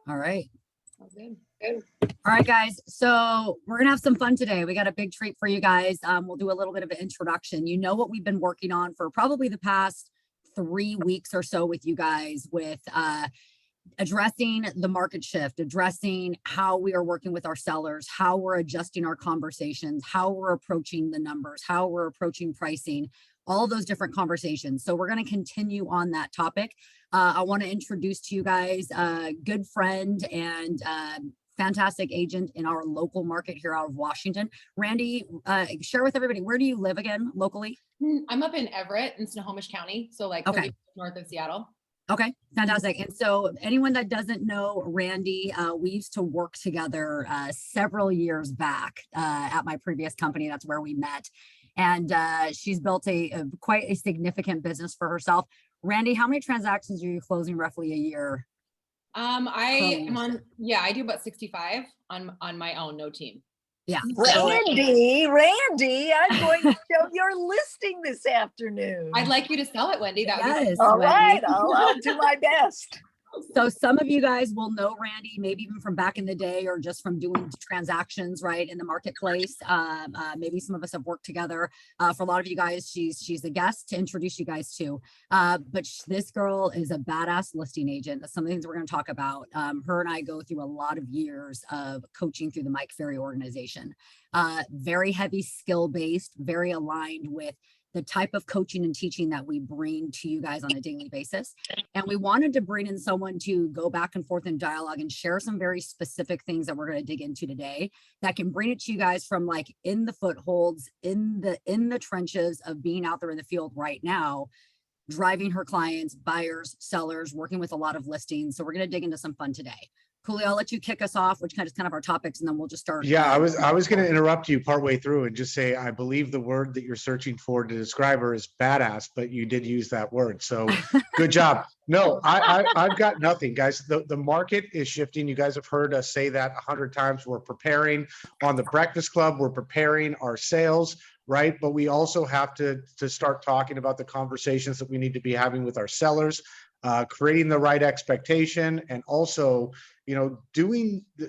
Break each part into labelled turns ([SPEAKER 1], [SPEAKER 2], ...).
[SPEAKER 1] All right.
[SPEAKER 2] Oh, good.
[SPEAKER 1] All right, guys. So we're going to have some fun today. We got a big treat for you guys. We'll do a little bit of an introduction. You know what we've been working on for probably the past 3 weeks or so with you guys with addressing the market shift, addressing how we are working with our sellers, how we're adjusting our conversations, how we're approaching the numbers, how we're approaching pricing, all those different conversations. So we're going to continue on that topic. I want to introduce to you guys a good friend and fantastic agent in our local market here out of Washington. Randy, share with everybody, where do you live again locally?
[SPEAKER 2] I'm up in Everett in Snohomish County, so like 30 north of Seattle.
[SPEAKER 1] Okay, fantastic. And so anyone that doesn't know Randy, we used to work together several years back at my previous company. That's where we met. And she's built a quite a significant business for herself. Randy, how many transactions are you closing roughly a year?
[SPEAKER 2] I do about 65 on my own, no team.
[SPEAKER 1] Yeah.
[SPEAKER 3] Randy, I'm going to show your listing this afternoon.
[SPEAKER 2] I'd like you to sell it, Wendy. That would be
[SPEAKER 3] all right. I'll do my best.
[SPEAKER 1] So some of you guys will know Randy, maybe even from back in the day or just from doing transactions right in the marketplace. Maybe some of us have worked together. For a lot of you guys, she's a guest to introduce you guys to. But this girl is a badass listing agent. That's some of the things we're going to talk about. Her and I go through a lot of years of coaching through the Mike Ferry organization. Very heavy skill based, very aligned with the type of coaching and teaching that we bring to you guys on a daily basis. And we wanted to bring in someone to go back and forth in dialogue and share some very specific things that we're going to dig into today that can bring it to you guys from like in the footholds, in the trenches of being out there in the field right now, driving her clients, buyers, sellers, working with a lot of listings. So we're going to dig into some fun today. Cooley, I'll let you kick us off, which kind of our topics, and then we'll just start.
[SPEAKER 4] Yeah, I was going to interrupt you partway through and just say, I believe the word that you're searching for to describe her is badass, but you did use that word. So good job. No, I've got nothing, guys. The market is shifting. You guys have heard us say that 100 times. We're preparing on the Breakfast Club. We're preparing our sales, right? But we also have to start talking about the conversations that we need to be having with our sellers, creating the right expectation, and also, you know,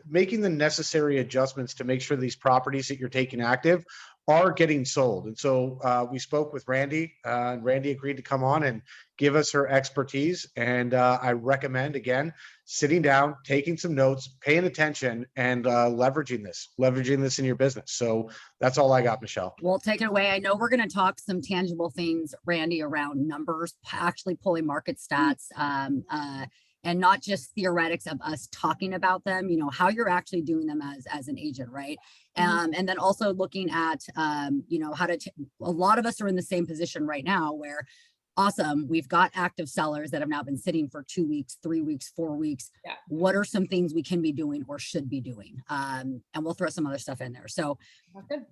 [SPEAKER 4] making the necessary adjustments to make sure these properties that you're taking active are getting sold. And so we spoke with Randy, and Randy agreed to come on and give us her expertise. And I recommend, again, sitting down, taking some notes, paying attention, and leveraging this in your business. So that's all I got, Michelle.
[SPEAKER 1] Well, take it away. I know we're going to talk some tangible things, Randy, around numbers, actually pulling market stats, and not just theoretics of us talking about them, you know, how you're actually doing them as an agent, right? And then also looking at, you know, how to, a lot of us are in the same position right now where, awesome, we've got active sellers that have now been sitting for 2 weeks, 3 weeks, 4 weeks. Yeah. What are some things we can be doing or should be doing? And we'll throw some other stuff in there. So,
[SPEAKER 2] good.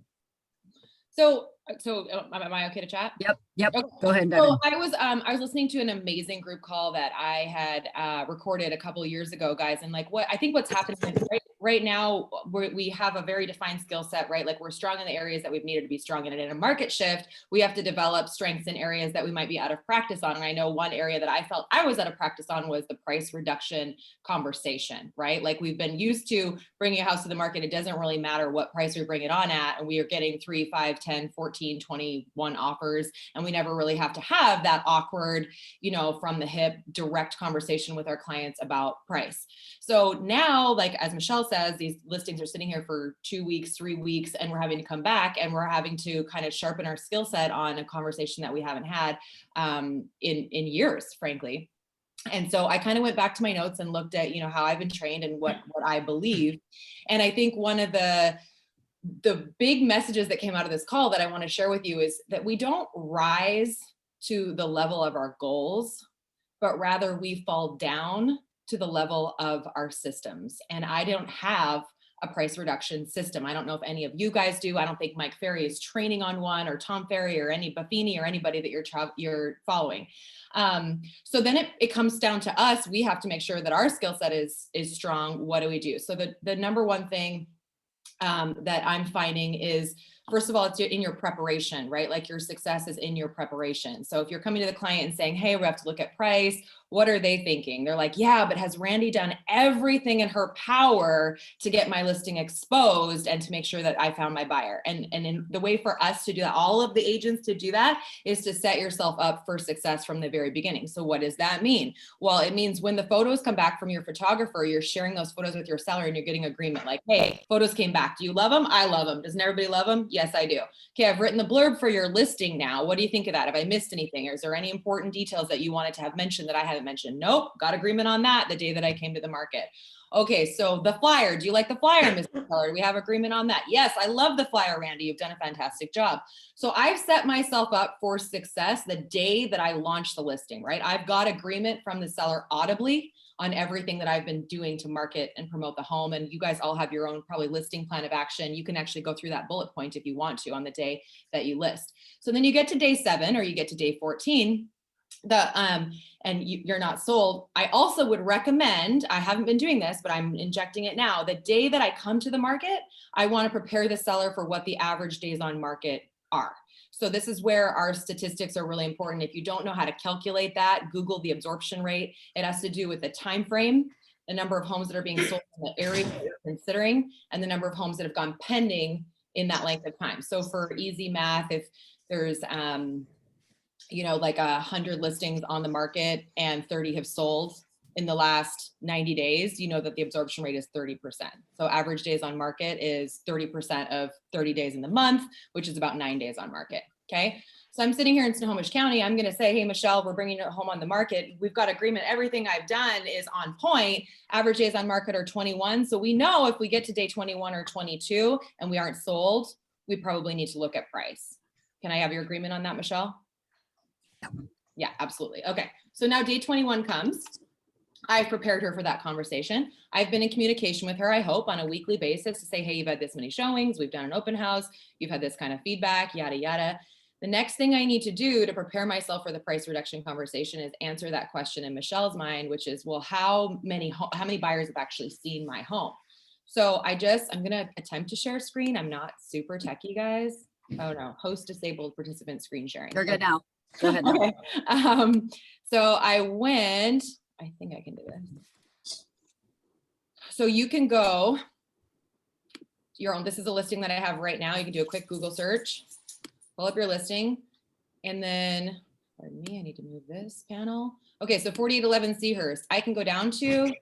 [SPEAKER 2] So am I okay to chat?
[SPEAKER 1] Yep.
[SPEAKER 2] Okay.
[SPEAKER 1] Go ahead.
[SPEAKER 2] So I was listening to an amazing group call that I had recorded a couple of years ago, guys. And like what's happening is right now, we have a very defined skill set, right? Like we're strong in the areas that we've needed to be strong in. And in a market shift, we have to develop strengths in areas that we might be out of practice on. And I know one area that I felt I was out of practice on was the price reduction conversation, right? Like we've been used to bringing a house to the market. It doesn't really matter what price we bring it on at. And we are getting 3, 5, 10, 14, 21 offers. And we never really have to have that awkward, you know, from the hip direct conversation with our clients about price. So now, like, as Michelle says, these listings are sitting here for 2 weeks, 3 weeks, and we're having to come back and we're having to kind of sharpen our skill set on a conversation that we haven't had in years, frankly. And so I kind of went back to my notes and looked at, you know, how I've been trained and what I believe. And I think one of the big messages that came out of this call that I want to share with you is that we don't rise to the level of our goals, but rather we fall down to the level of our systems. And I don't have a price reduction system. I don't know if any of you guys do. I don't think Mike Ferry is training on one, or Tom Ferry, or any Buffini, or anybody that you're following. So then it comes down to us. We have to make sure that our skill set is strong. What do we do? So the number one thing that I'm finding is First of all, it's in your preparation, right? Like your success is in your preparation. So if you're coming to the client and saying, hey, we have to look at price, what are they thinking? They're like, yeah, but has Randi done everything in her power to get my listing exposed and to make sure that I found my buyer? And in the way for us to do that, all of the agents to do that, is to set yourself up for success from the very beginning. So what does that mean? Well, it means when the photos come back from your photographer, you're sharing those photos with your seller and you're getting agreement like, hey, photos came back. Do you love them? I love them. Doesn't everybody love them? Yes, I do. Okay, I've written the blurb for your listing now. What do you think of that? Have I missed anything? Or is there any important details that you wanted to have mentioned that I haven't mentioned? Nope, got agreement on that the day that I came to the market. Okay, so the flyer, do you like the flyer, Mr. Seller? Do we have agreement on that? Yes, I love the flyer, Randi. You've done a fantastic job. So I've set myself up for success the day that I launch the listing, right? I've got agreement from the seller audibly on everything that I've been doing to market and promote the home. And you guys all have your own probably listing plan of action. You can actually go through that bullet point if you want to on the day that you list. So then you get to day 7 or you get to day 14, you're not sold. I also would recommend, I haven't been doing this, but I'm injecting it now. The day that I come to the market, I want to prepare the seller for what the average days on market are. So this is where our statistics are really important. If you don't know how to calculate that, Google the absorption rate. It has to do with the time frame, the number of homes that are being sold in the area that you're considering, and the number of homes that have gone pending in that length of time. So for easy math, if there's like 100 listings on the market and 30 have sold in the last 90 days, you know that the absorption rate is 30%. So average days on market is 30% of 30 days in the month, which is about 9 days on market. Okay. So I'm sitting here in Snohomish County. I'm going to say, hey, Michelle, we're bringing a home on the market. We've got agreement. Everything I've done is on point. Average days on market are 21. So we know if we get to day 21 or 22 and we aren't sold, we probably need to look at price. Can I have your agreement on that, Michelle? Yeah, absolutely. Okay. So now day 21 comes. I've prepared her for that conversation. I've been in communication with her, I hope, on a weekly basis to say, hey, you've had this many showings. We've done an open house. You've had this kind of feedback, yada, yada. The next thing I need to do to prepare myself for the price reduction conversation is answer that question in Michelle's mind, which is, well, how many buyers have actually seen my home? So I'm going to attempt to share screen. I'm not super techie, guys. Oh no, host disabled participant screen sharing.
[SPEAKER 1] You're good now. Go ahead now.
[SPEAKER 2] Okay. So I went, I think I can do this. So you can go your own. This is a listing that I have right now. You can do a quick Google search, pull up your listing, and then, pardon me, I need to move this panel. Okay, so 4811 Seahurst. I can go down to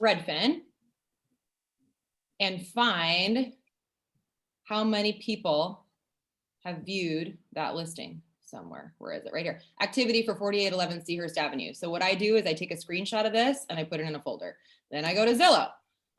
[SPEAKER 2] Redfin and find how many people have viewed that listing. Somewhere. Where is it? Right here. Activity for 4811 Seahurst Avenue. So what I do is I take a screenshot of this and I put it in a folder. Then I go to Zillow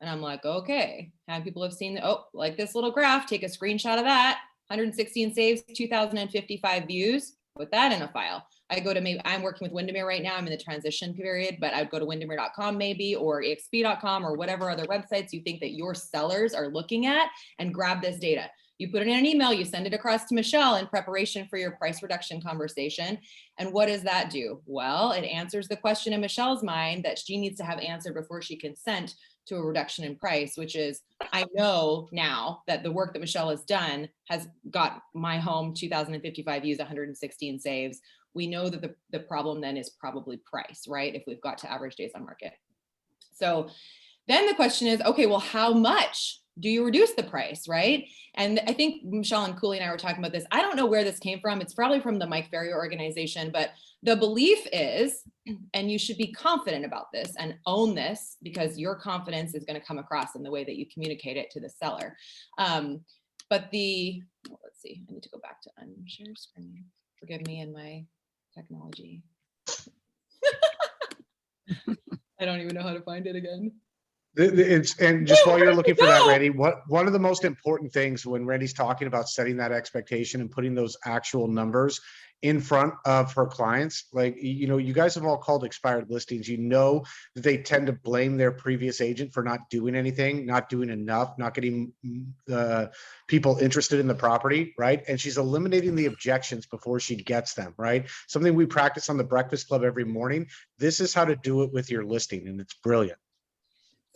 [SPEAKER 2] and I'm like, okay, how people have seen, like this little graph, take a screenshot of that, 116 saves, 2,055 views, put that in a file. I go to I'm working with Windermere right now. I'm in the transition period, but I'd go to windermere.com maybe, or exp.com or whatever other websites you think that your sellers are looking at and grab this data. You put it in an email, you send it across to Michelle in preparation for your price reduction conversation. And what does that do? Well, it answers the question in Michelle's mind that she needs to have answered before she consent to a reduction in price, which is, I know now that the work that Michelle has done has got my home 2,055 views, 116 saves. We know that the problem then is probably price, right? If we've got to average days on market. So then the question is, okay, well, how much do you reduce the price, right? And I think Michelle and Cooley and I were talking about this. I don't know where this came from. It's probably from the Mike Ferrier organization, but the belief is, and you should be confident about this and own this because your confidence is going to come across in the way that you communicate it to the seller. Let's see, I need to go back to unshare screen. Forgive me and my technology. I don't even know how to find it again.
[SPEAKER 4] And just while you're looking for that, Randi, one of the most important things when Randi's talking about setting that expectation and putting those actual numbers in front of her clients, like, you guys have all called expired listings. You know that they tend to blame their previous agent for not doing anything, not doing enough, not getting people interested in the property, right? And she's eliminating the objections before she gets them, right? Something we practice on the Breakfast Club every morning. This is how to do it with your listing, and it's brilliant.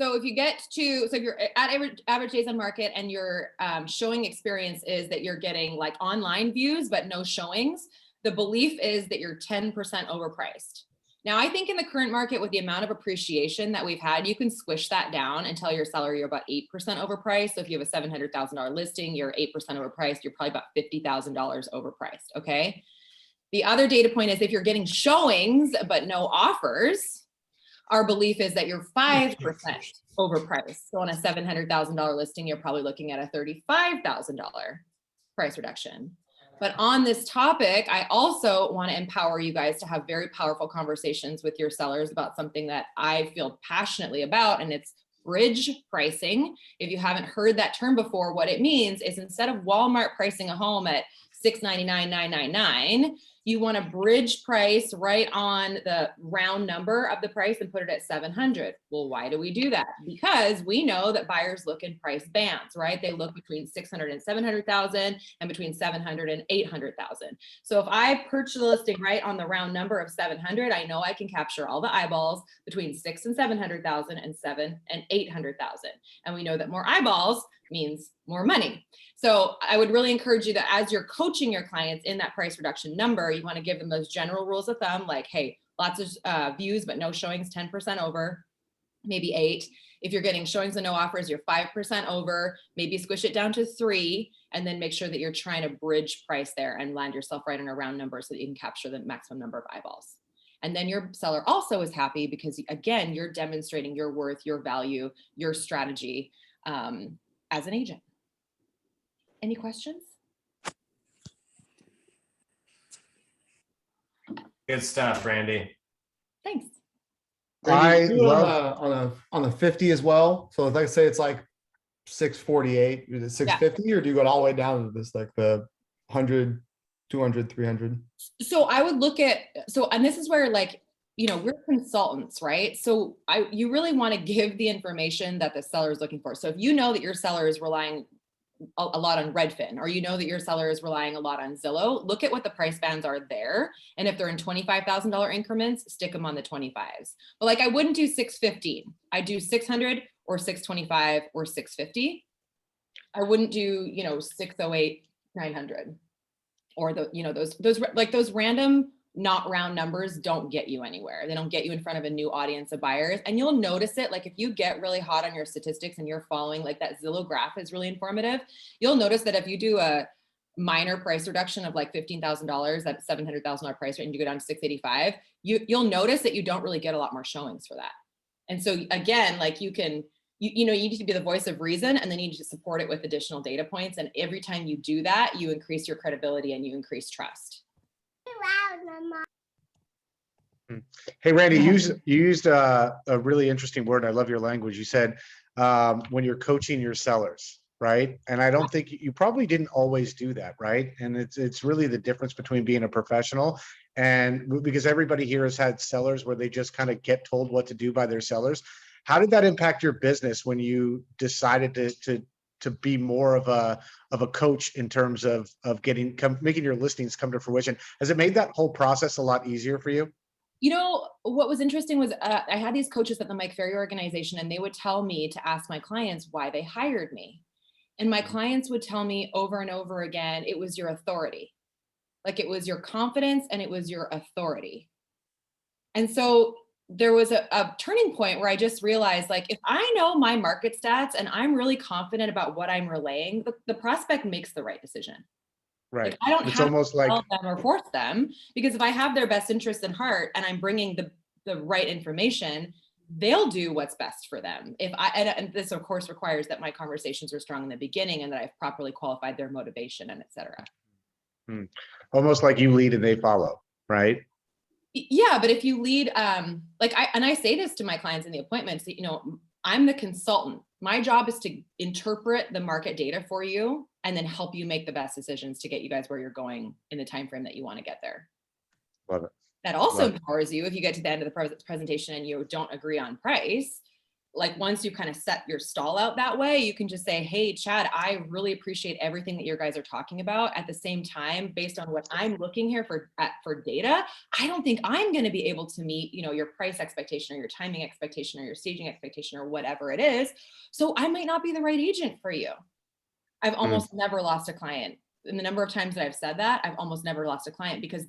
[SPEAKER 2] So if you get to, so if you're at average days on market and your showing experience is that you're getting like online views, but no showings, the belief is that you're 10% overpriced. Now, I think in the current market with the amount of appreciation that we've had, you can squish that down and tell your seller you're about 8% overpriced. So if you have a $700,000 listing, you're 8% overpriced, you're probably about $50,000 overpriced, okay? The other data point is if you're getting showings, but no offers, our belief is that you're 5% overpriced. So on a $700,000 listing, you're probably looking at a $35,000 price reduction. But on this topic, I also want to empower you guys to have very powerful conversations with your sellers about something that I feel passionately about, and it's bridge pricing. If you haven't heard that term before, what it means is instead of Walmart pricing a home at $699,999, you want to bridge price right on the round number of the price and put it at 700. Well, why do we do that? Because we know that buyers look in price bands, right? They look between 600 and 700,000 and between 700 and 800,000. So if I purchase a listing right on the round number of 700, I know I can capture all the eyeballs between 6 and 700,000 and 7 and 800,000. And we know that more eyeballs means more money. So I would really encourage you that as you're coaching your clients in that price reduction number, you want to give them those general rules of thumb, like, hey, lots of views, but no showings, 10% over, maybe 8. If you're getting showings and no offers, you're 5% over, maybe squish it down to 3, and then make sure that you're trying to bridge price there and land yourself right in a round number so that you can capture the maximum number of eyeballs. And then your seller also is happy because, again, you're demonstrating your worth, your value, your strategy as an agent. Any questions?
[SPEAKER 5] Good stuff, Randy.
[SPEAKER 2] Thanks.
[SPEAKER 4] I
[SPEAKER 6] Do it
[SPEAKER 4] love
[SPEAKER 6] on a 50 as well. So if I say it's like 648, is it 650, or do you go all the way down to this, like the 100, 200, 300?
[SPEAKER 2] So I would look at, and this is where, like, you know, we're consultants, right? So you really want to give the information that the seller is looking for. So if you know that your seller is relying a lot on Redfin, or you know that your seller is relying a lot on Zillow, look at what the price bands are there. And if they're in $25,000 increments, stick them on the 25s. But like, I wouldn't do 650. I do 600 or 625 or 650. I wouldn't do, 608, 900, or those random, not round numbers don't get you anywhere. They don't get you in front of a new audience of buyers. And you'll notice it, like if you get really hot on your statistics and you're following, like that Zillow graph is really informative. You'll notice that if you do a minor price reduction of like $15,000 at $700,000 price rate and you go down to 685, you'll notice that you don't really get a lot more showings for that. And so again, like you need to be the voice of reason, and then you need to support it with additional data points. And every time you do that, you increase your credibility and you increase trust.
[SPEAKER 4] Hey, Randy, you used a really interesting word. I love your language. You said when you're coaching your sellers, right? And I don't think you probably didn't always do that, right? And it's really the difference between being a professional and, because everybody here has had sellers where they just kind of get told what to do by their sellers. How did that impact your business when you decided to be more of a coach in terms of making your listings come to fruition? Has it made that whole process a lot easier for you?
[SPEAKER 2] What was interesting was I had these coaches at the Mike Ferry organization, and they would tell me to ask my clients why they hired me. And my clients would tell me over and over again, it was your authority. Like it was your confidence and it was your authority. And so there was a turning point where I just realized, like, if I know my market stats and I'm really confident about what I'm relaying, the prospect makes the right decision.
[SPEAKER 4] Right.
[SPEAKER 2] Like, I don't
[SPEAKER 4] It's
[SPEAKER 2] have
[SPEAKER 4] almost
[SPEAKER 2] to
[SPEAKER 4] like
[SPEAKER 2] tell them or force them, because if I have their best interest in heart and I'm bringing the right information, they'll do what's best for them. And this of course requires that my conversations are strong in the beginning and that I've properly qualified their motivation and et cetera.
[SPEAKER 4] Almost like you lead and they follow, right?
[SPEAKER 2] Yeah, but if you lead, I say this to my clients in the appointments, I'm the consultant. My job is to interpret the market data for you and then help you make the best decisions to get you guys where you're going in the time frame that you want to get there.
[SPEAKER 4] Love it.
[SPEAKER 2] That also empowers you if you get to the end of the presentation and you don't agree on price. like once you kind of set your stall out that way, you can just say, hey, Chad, I really appreciate everything that you guys are talking about. At the same time, based on what I'm looking here for data, I don't think I'm going to be able to meet, you know, your price expectation or your timing expectation or your staging expectation or whatever it is. So I might not be the right agent for you. I've almost never lost a client. And the number of times that I've said that, I've almost never lost a client, because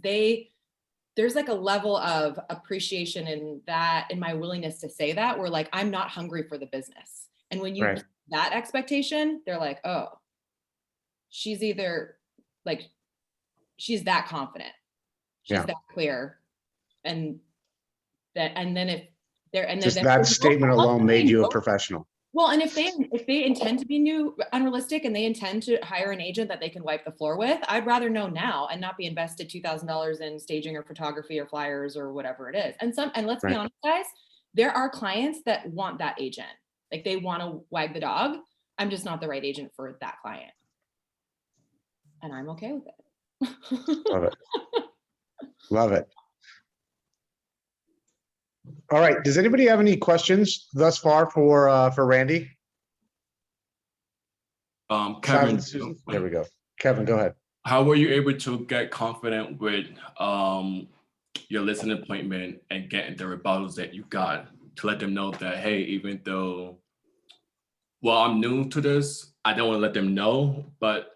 [SPEAKER 2] there's like a level of appreciation in that, in my willingness to say that, where like, I'm not hungry for the business. And when you
[SPEAKER 4] Right.
[SPEAKER 2] that expectation, they're like, oh, she's either like, she's that confident, she's
[SPEAKER 4] Yeah.
[SPEAKER 2] that clear. And then if they're, and
[SPEAKER 4] Just
[SPEAKER 2] then
[SPEAKER 4] that statement alone made you a professional.
[SPEAKER 2] well, and if they intend to be unrealistic and they intend to hire an agent that they can wipe the floor with, I'd rather know now and not be invested $2,000 in staging or photography or flyers or whatever it is. And let's be honest, guys, there are clients that want that agent. Like they want to wag the dog. I'm just not the right agent for that client. And I'm okay with it.
[SPEAKER 4] Love it. Love it. All right. Does anybody have any questions thus far for Randy?
[SPEAKER 7] Kevin,
[SPEAKER 4] Susan? There we go. Kevin, go ahead.
[SPEAKER 7] how were you able to get confident with your listing appointment and getting the rebuttals that you got to let them know that, hey, even though, well, I'm new to this, I don't want to let them know, but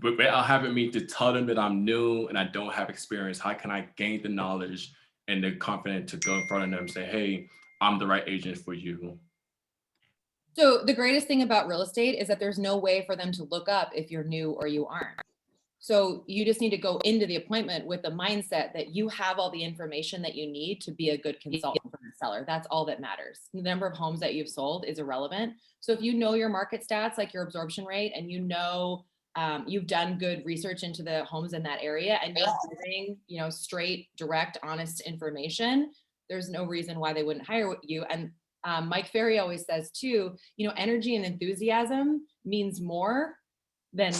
[SPEAKER 7] without having me to tell them that I'm new and I don't have experience, how can I gain the knowledge and the confidence to go in front of them and say, hey, I'm the right agent for you?
[SPEAKER 2] So the greatest thing about real estate is that there's no way for them to look up if you're new or you aren't. So you just need to go into the appointment with the mindset that you have all the information that you need to be a good consultant for the seller. That's all that matters. The number of homes that you've sold is irrelevant. So if you know your market stats, like your absorption rate, and you know you've done good research into the homes in that area, and you're giving, you know, straight, direct, honest information, there's no reason why they wouldn't hire you. And Mike Ferry always says too, you know, energy and enthusiasm means more than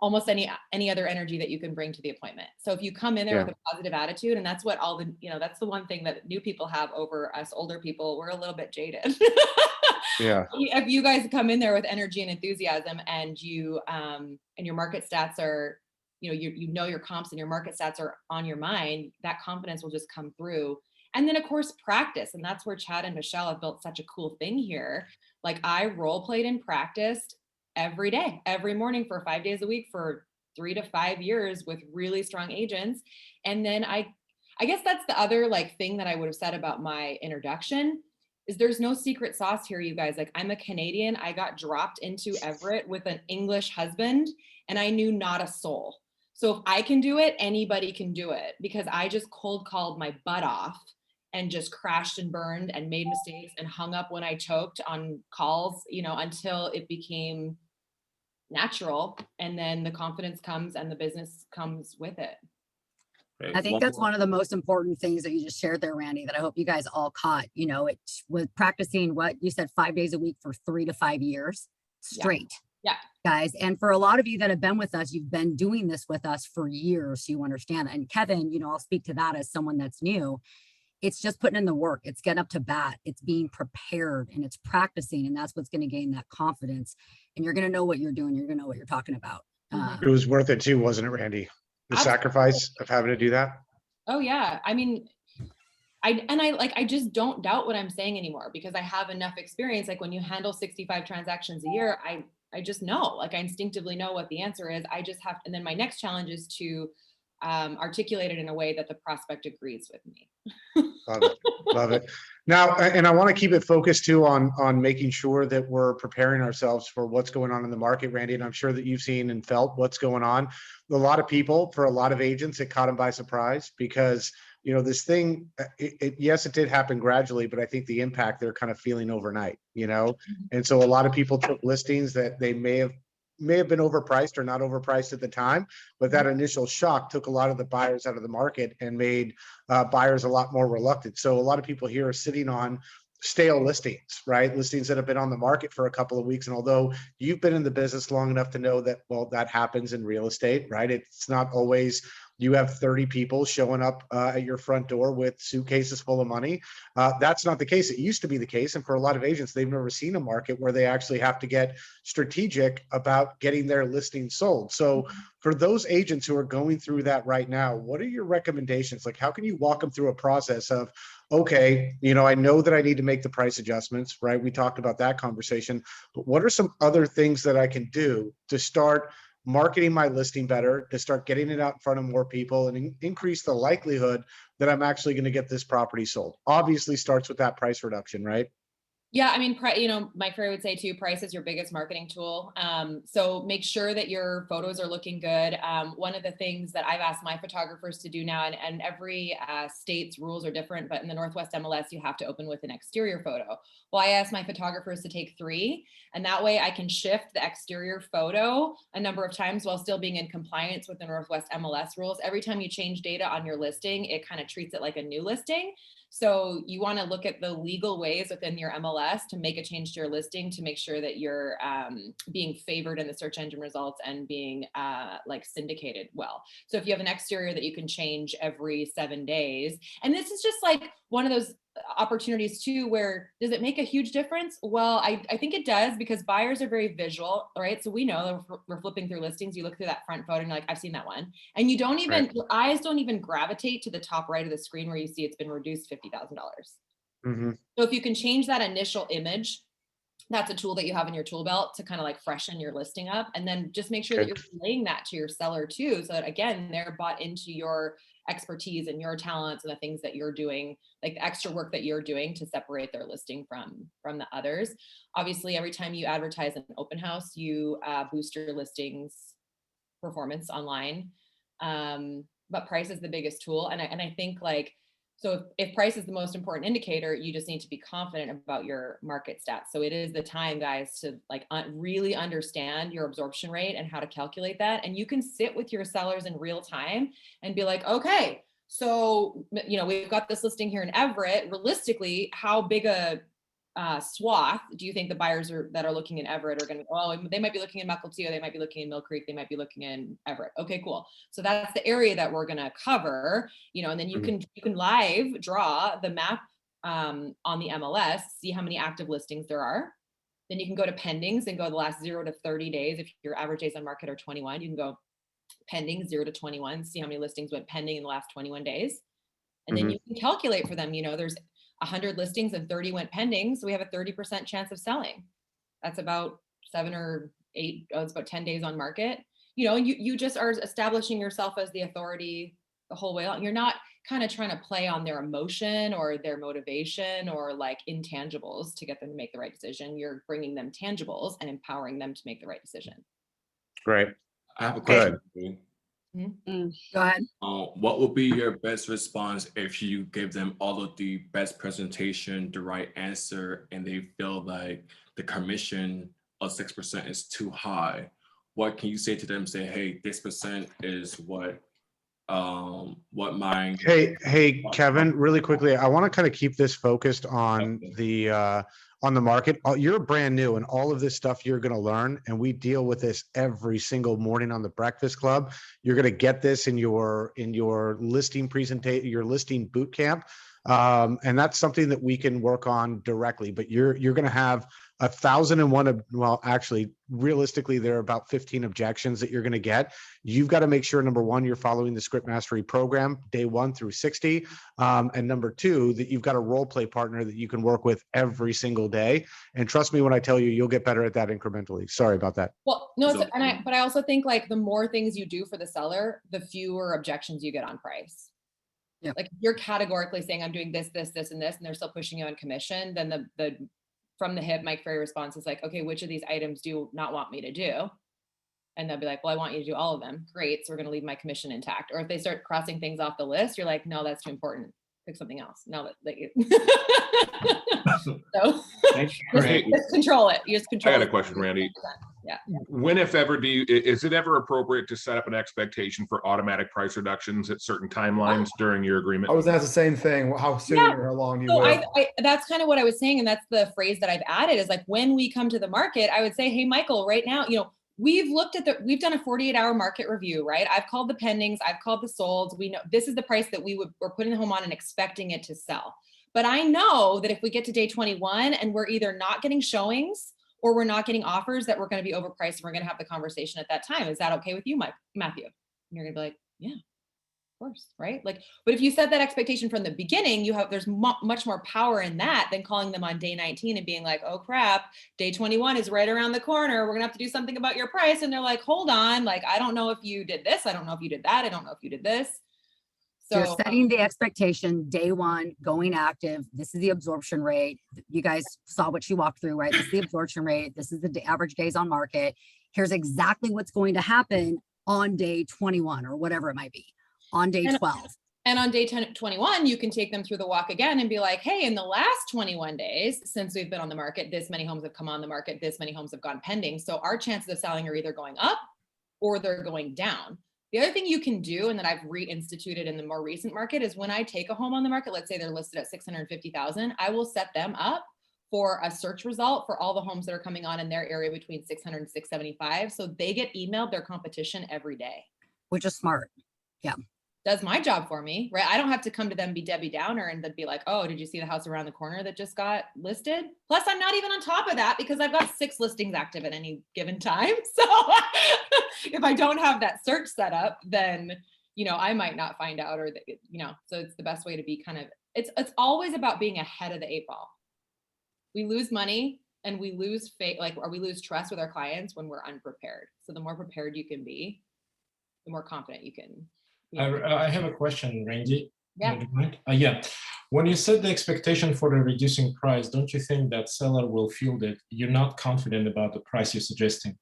[SPEAKER 2] almost any other energy that you can bring to the appointment. So if you come in there with a positive attitude, and that's what all the, you know, that's the one thing that new people have over us older people, we're a little bit jaded.
[SPEAKER 4] Yeah.
[SPEAKER 2] If you guys come in there with energy and enthusiasm, and you and your market stats are, you know, you know your comps and your market stats are on your mind, that confidence will just come through. And then of course practice, and that's where Chad and Michelle have built such a cool thing here. Like I role played and practiced every day, every morning for 5 days a week for 3 to 5 years with really strong agents. And then I guess that's the other like thing that I would have said about my introduction is there's no secret sauce here, you guys. Like I'm a Canadian, I got dropped into Everett with an English husband and I knew not a soul. So if I can do it, anybody can do it, because I just cold called my butt off and just crashed and burned and made mistakes and hung up when I choked on calls, you know, until it became natural. And then the confidence comes and the business comes with it.
[SPEAKER 1] I think that's one of the most important things that you just shared there, Randy, that I hope you guys all caught. You know, it was practicing what you said 5 days a week for 3 to 5 years straight.
[SPEAKER 2] Yeah.
[SPEAKER 1] Guys. And for a lot of you that have been with us, you've been doing this with us for years. So you understand. And Kevin, you know, I'll speak to that as someone that's new. It's just putting in the work. It's getting up to bat. It's being prepared and it's practicing. And that's what's going to gain that confidence. And you're going to know what you're doing. You're going to know what you're talking about.
[SPEAKER 4] It was worth it too, wasn't it, Randy? The sacrifice of having to do that.
[SPEAKER 2] Oh yeah. I mean, I just don't doubt what I'm saying anymore, because I have enough experience. Like when you handle 65 transactions a year, I just know, like I instinctively know what the answer is. I just have, and then my next challenge is to articulate it in a way that the prospect agrees with me.
[SPEAKER 4] Love it. Love it. Now, and I want to keep it focused too on making sure that we're preparing ourselves for what's going on in the market, Randy. And I'm sure that you've seen and felt what's going on. A lot of people, for a lot of agents, it caught them by surprise because, you know, this thing, yes, it did happen gradually, but I think the impact they're kind of feeling overnight, you know? And so a lot of people took listings that they may have been overpriced or not overpriced at the time, but that initial shock took a lot of the buyers out of the market and made buyers a lot more reluctant. So a lot of people here are sitting on stale listings, right? Listings that have been on the market for a couple of weeks. And although you've been in the business long enough to know that, well, that happens in real estate, right? It's not always you have 30 people showing up at your front door with suitcases full of money. That's not the case. It used to be the case. And for a lot of agents, they've never seen a market where they actually have to get strategic about getting their listing sold. So for those agents who are going through that right now, what are your recommendations? Like, how can you walk them through a process of, okay, I know that I need to make the price adjustments, right? We talked about that conversation, but what are some other things that I can do to start marketing my listing better, to start getting it out in front of more people and increase the likelihood that I'm actually going to get this property sold? Obviously starts with that price reduction, right?
[SPEAKER 2] Yeah, I mean, Mike Ferry would say too, price is your biggest marketing tool. So make sure that your photos are looking good. One of the things that I've asked my photographers to do now, and every state's rules are different, but in the Northwest MLS, you have to open with an exterior photo. Well, I asked my photographers to take 3, and that way I can shift the exterior photo a number of times while still being in compliance with the Northwest MLS rules. Every time you change data on your listing, it kind of treats it like a new listing. So you want to look at the legal ways within your MLS to make a change to your listing to make sure that you're being favored in the search engine results and being like syndicated well. So if you have an exterior that you can change every 7 days, and this is just like one of those opportunities too, where does it make a huge difference? Well, I think it does, because buyers are very visual, right? So we know that we're flipping through listings. You look through that front photo and you're like, I've seen that one. And you don't even, your eyes don't even gravitate to the top right of the screen where you see it's been reduced $50,000.
[SPEAKER 4] Mm-hmm.
[SPEAKER 2] So if you can change that initial image, that's a tool that you have in your tool belt to kind of like freshen your listing up. And then just make sure that you're relaying that to your seller too, so that again, they're bought into your expertise and your talents and the things that you're doing, like the extra work that you're doing to separate their listing from the others. Obviously, every time you advertise an open house, you boost your listings performance online. But price is the biggest tool. And I think like, so if price is the most important indicator, you just need to be confident about your market stats. So it is the time, guys, to like really understand your absorption rate and how to calculate that. And you can sit with your sellers in real time and be like, okay, so, we've got this listing here in Everett. Realistically, how big a swath do you think the buyers that are looking in Everett are going to, oh, they might be looking in Mukilteo, they might be looking in Mill Creek, they might be looking in Everett. Okay, cool. So that's the area that we're going to cover, and then you can live draw the map on the MLS, see how many active listings there are. Then you can go to pendings and go the last 0 to 30 days. If your average days on market are 21, you can go pending 0 to 21, see how many listings went pending in the last 21 days. And then you can calculate for them, there's 100 listings and 30 went pending. So we have a 30% chance of selling. That's about 7 or 8, it's about 10 days on market. You just are establishing yourself as the authority the whole way on. You're not kind of trying to play on their emotion or their motivation or like intangibles to get them to make the right decision. You're bringing them tangibles and empowering them to make the right decision.
[SPEAKER 4] Great.
[SPEAKER 7] I have a question.
[SPEAKER 1] Go ahead.
[SPEAKER 7] What would be your best response if you give them all of the best presentation, the right answer, and they feel like the commission of 6% is too high? What can you say to them? Say, hey, this percent is what mine.
[SPEAKER 4] Hey, Kevin, really quickly, I want to kind of keep this focused on the market. You're brand new, and all of this stuff you're going to learn, and we deal with this every single morning on the Breakfast Club. You're going to get this in your listing presentation, your listing boot camp. And that's something that we can work on directly, but you're going to have 1,001 well, actually, realistically, there are about 15 objections that you're going to get. You've got to make sure, number one, you're following the script mastery program day 1 through 60. And number 2, that you've got a role play partner that you can work with every single day. And trust me when I tell you, you'll get better at that incrementally. Sorry about that.
[SPEAKER 2] Well, no, but I also think like the more things you do for the seller, the fewer objections you get on price. Yeah. Like if you're categorically saying I'm doing this, this, this, and this, and they're still pushing you on commission, then the from the hip Mike Ferry response is like, okay, which of these items do you not want me to do? And they'll be like, well, I want you to do all of them. Great. So we're going to leave my commission intact. Or if they start crossing things off the list, you're like, no, that's too important. Pick something else. No, so just control it. You just control.
[SPEAKER 8] I got a question, Randy.
[SPEAKER 2] Yeah.
[SPEAKER 8] When, if ever, is it ever appropriate to set up an expectation for automatic price reductions at certain timelines during your agreement?
[SPEAKER 6] I was asked the same thing. How soon or how long do you
[SPEAKER 2] wait?
[SPEAKER 6] wait?
[SPEAKER 2] That's kind of what I was saying. And that's the phrase that I've added is like, when we come to the market, I would say, hey, Michael, right now, we've done a 48-hour market review, right? I've called the pendings, I've called the solds. We know this is the price that we're putting the home on and expecting it to sell. But I know that if we get to day 21 and we're either not getting showings or we're not getting offers, that we're going to be overpriced. And we're going to have the conversation at that time. Is that okay with you, Matthew? And you're going to be like, yeah, of course, right? Like, but if you set that expectation from the beginning, there's much more power in that than calling them on day 19 and being like, oh crap, day 21 is right around the corner. We're gonna have to do something about your price. And they're like, hold on, like, I don't know if you did this. I don't know if you did that. I don't know if you did this.
[SPEAKER 1] So you're setting the expectation day one, going active. This is the absorption rate. You guys saw what she walked through, right? This is the absorption rate. This is the average days on market. Here's exactly what's going to happen on day 21 or whatever it might be. On day 12.
[SPEAKER 2] And on day 21, you can take them through the walk again and be like, hey, in the last 21 days, since we've been on the market, this many homes have come on the market, this many homes have gone pending. So our chances of selling are either going up or they're going down. The other thing you can do, and that I've reinstituted in the more recent market, is when I take a home on the market, let's say they're listed at 650,000, I will set them up for a search result for all the homes that are coming on in their area between 600 and 675. So they get emailed their competition every day.
[SPEAKER 1] Which is smart. Yeah.
[SPEAKER 2] Does my job for me, right? I don't have to come to them, be Debbie Downer, and then be like, oh, did you see the house around the corner that just got listed? Plus, I'm not even on top of that because I've got 6 listings active at any given time. So if I don't have that search set up, then, I might not find out, or, so it's the best way to be it's always about being ahead of the 8 ball. We lose money and we lose faith, or we lose trust with our clients when we're unprepared. So the more prepared you can be, the more confident you can.
[SPEAKER 9] I have a question, Randy.
[SPEAKER 2] Yeah.
[SPEAKER 9] Yeah. When you set the expectation for the reducing price, don't you think that seller will feel that you're not confident about the price you're suggesting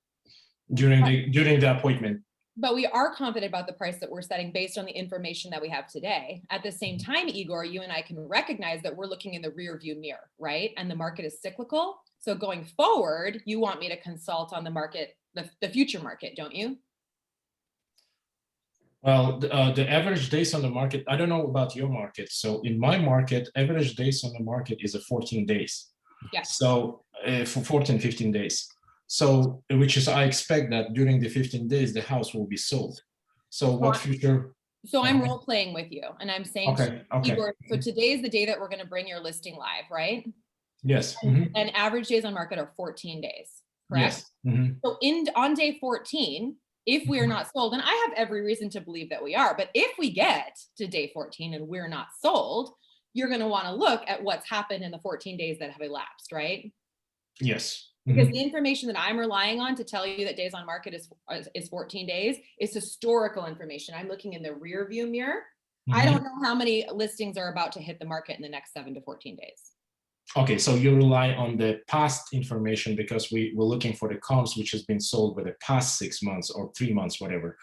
[SPEAKER 9] during the appointment?
[SPEAKER 2] But we are confident about the price that we're setting based on the information that we have today. At the same time, Igor, you and I can recognize that we're looking in the rear view mirror, right? And the market is cyclical. So going forward, you want me to consult on the market, the future market, don't you?
[SPEAKER 9] Well, the average days on the market, I don't know about your market. So in my market, average days on the market is 14 days.
[SPEAKER 2] Yeah.
[SPEAKER 9] So for 14, 15 days. So, which is, I expect that during the 15 days, the house will be sold. So what future?
[SPEAKER 2] So I'm role playing with you and I'm saying,
[SPEAKER 9] okay.
[SPEAKER 2] Igor, so today is the day that we're going to bring your listing live, right?
[SPEAKER 9] Yes.
[SPEAKER 2] And average days on market are 14 days, correct?
[SPEAKER 9] Yes.
[SPEAKER 2] So on day 14, if we are not sold, and I have every reason to believe that we are, but if we get to day 14 and we're not sold, you're going to want to look at what's happened in the 14 days that have elapsed, right?
[SPEAKER 9] Yes.
[SPEAKER 2] Because the information that I'm relying on to tell you that days on market is 14 days is historical information. I'm looking in the rear view mirror. I don't know how many listings are about to hit the market in the next 7 to 14 days.
[SPEAKER 9] Okay, so you rely on the past information because we're looking for the comps which has been sold with the past 6 months or 3 months, whatever.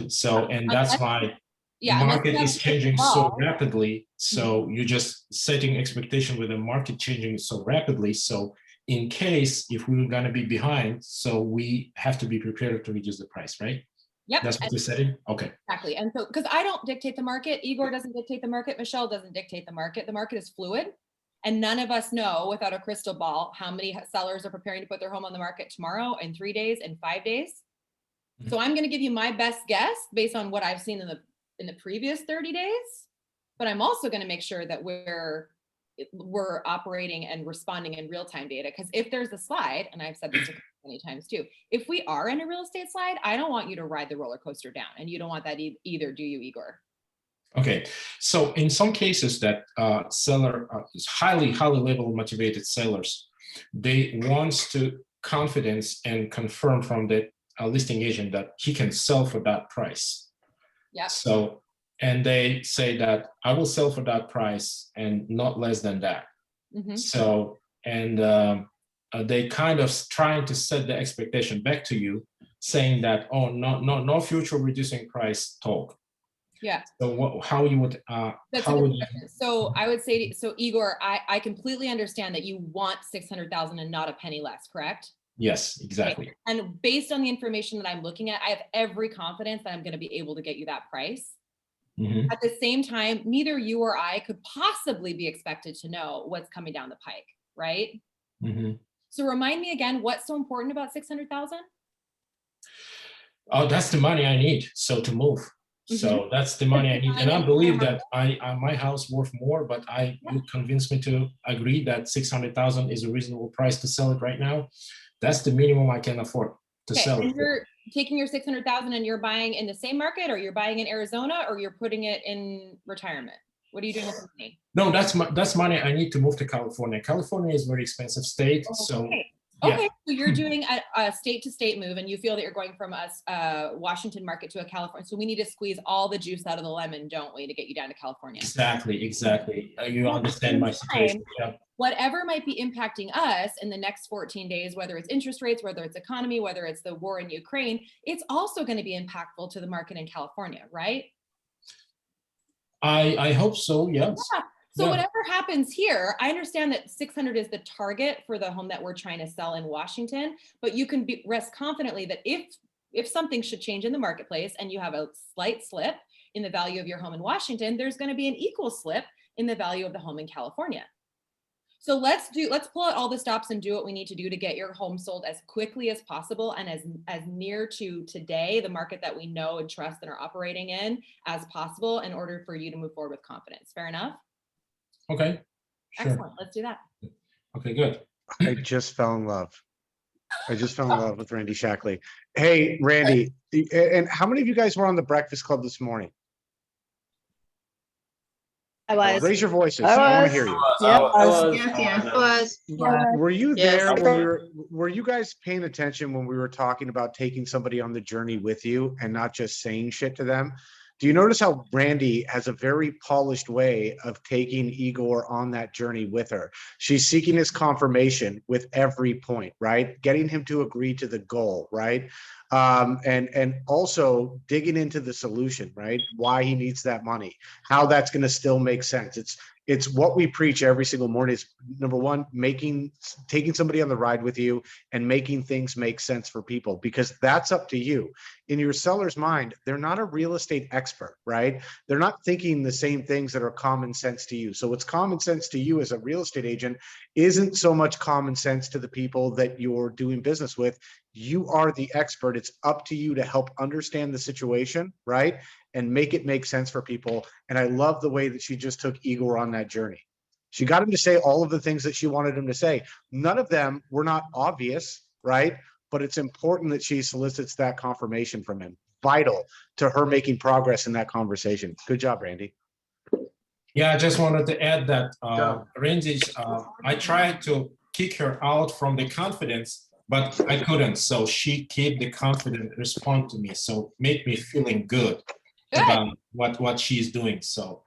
[SPEAKER 9] So, and that's why the market is changing so rapidly. So you're just setting expectation with the market changing so rapidly. So in case if we're going to be behind, so we have to be prepared to reduce the price, right?
[SPEAKER 2] Yep.
[SPEAKER 9] That's what you're setting? Okay.
[SPEAKER 2] Exactly. And so, because I don't dictate the market, Igor doesn't dictate the market, Michelle doesn't dictate the market. The market is fluid. And none of us know without a crystal ball how many sellers are preparing to put their home on the market tomorrow, in 3 days, in 5 days. So I'm going to give you my best guess based on what I've seen in the previous 30 days. But I'm also going to make sure that we're operating and responding in real-time data. Because if there's a slide, and I've said this many times too, if we are in a real estate slide, I don't want you to ride the roller coaster down, and you don't want that either, do you, Igor?
[SPEAKER 9] Okay, so in some cases that seller is highly level motivated sellers, they want to confidence and confirm from the listing agent that he can sell for that price.
[SPEAKER 2] Yeah.
[SPEAKER 9] So, and they say that I will sell for that price and not less than that. So, and they kind of trying to set the expectation back to you, saying that, oh, no future reducing price talk.
[SPEAKER 2] Yeah.
[SPEAKER 9] So how you would,
[SPEAKER 2] so I would say, so Igor, I completely understand that you want 600,000 and not a penny less, correct?
[SPEAKER 9] Yes, exactly.
[SPEAKER 2] Okay. And based on the information that I'm looking at, I have every confidence that I'm going to be able to get you that price. At the same time, neither you or I could possibly be expected to know what's coming down the pike, right? So remind me again, what's so important about 600,000?
[SPEAKER 9] Oh, that's the money I need. So to move. So that's the money I need. And I believe that my house worth more, but you convinced me to agree that 600,000 is a reasonable price to sell it right now. That's the minimum I can afford to sell it.
[SPEAKER 2] You're taking your 600,000 and you're buying in the same market, or you're buying in Arizona, or you're putting it in retirement? What are you doing with the money?
[SPEAKER 9] No, that's money I need to move to California. California is a very expensive state. So
[SPEAKER 2] Okay, so you're doing a state-to-state move, and you feel that you're going from a Washington market to a California. So we need to squeeze all the juice out of the lemon, don't we, to get you down to California?
[SPEAKER 9] Exactly. You understand my situation. Yeah.
[SPEAKER 2] Whatever might be impacting us in the next 14 days, whether it's interest rates, whether it's economy, whether it's the war in Ukraine, it's also going to be impactful to the market in California, right?
[SPEAKER 9] I hope so, yes.
[SPEAKER 2] Yeah. So whatever happens here, I understand that 600 is the target for the home that we're trying to sell in Washington, but you can rest confidently that if something should change in the marketplace and you have a slight slip in the value of your home in Washington, there's going to be an equal slip in the value of the home in California. So let's pull out all the stops and do what we need to do to get your home sold as quickly as possible and as near to today, the market that we know and trust and are operating in, as possible, in order for you to move forward with confidence. Fair enough?
[SPEAKER 9] Okay. Sure.
[SPEAKER 2] Excellent. Let's do that.
[SPEAKER 9] Okay, good.
[SPEAKER 4] I just fell in love. With Randi Szakaly. Hey, Randi, and how many of you guys were on the Breakfast Club this morning?
[SPEAKER 3] I was.
[SPEAKER 4] Raise your voices.
[SPEAKER 3] I
[SPEAKER 4] I want
[SPEAKER 3] was.
[SPEAKER 4] to hear you. Were you there when were you guys paying attention when we were talking about taking somebody on the journey with you and not just saying shit to them? Do you notice how Randi has a very polished way of taking Igor on that journey with her? She's seeking his confirmation with every point, right? Getting him to agree to the goal, right? And also digging into the solution, right? Why he needs that money, how that's going to still make sense. It's what we preach every single morning is, number one, taking somebody on the ride with you and making things make sense for people, because that's up to you. In your seller's mind, they're not a real estate expert, right? They're not thinking the same things that are common sense to you. So what's common sense to you as a real estate agent isn't so much common sense to the people that you're doing business with. You are the expert. It's up to you to help understand the situation, right? And make it make sense for people. And I love the way that she just took Igor on that journey. She got him to say all of the things that she wanted him to say. None of them were not obvious, right? But it's important that she solicits that confirmation from him. Vital to her making progress in that conversation. Good job, Randi.
[SPEAKER 9] Yeah, I just wanted to add that Randi, I tried to kick her out from the confidence, but I couldn't. So she kept the confident respond to me. So make me feeling good about what she's doing. So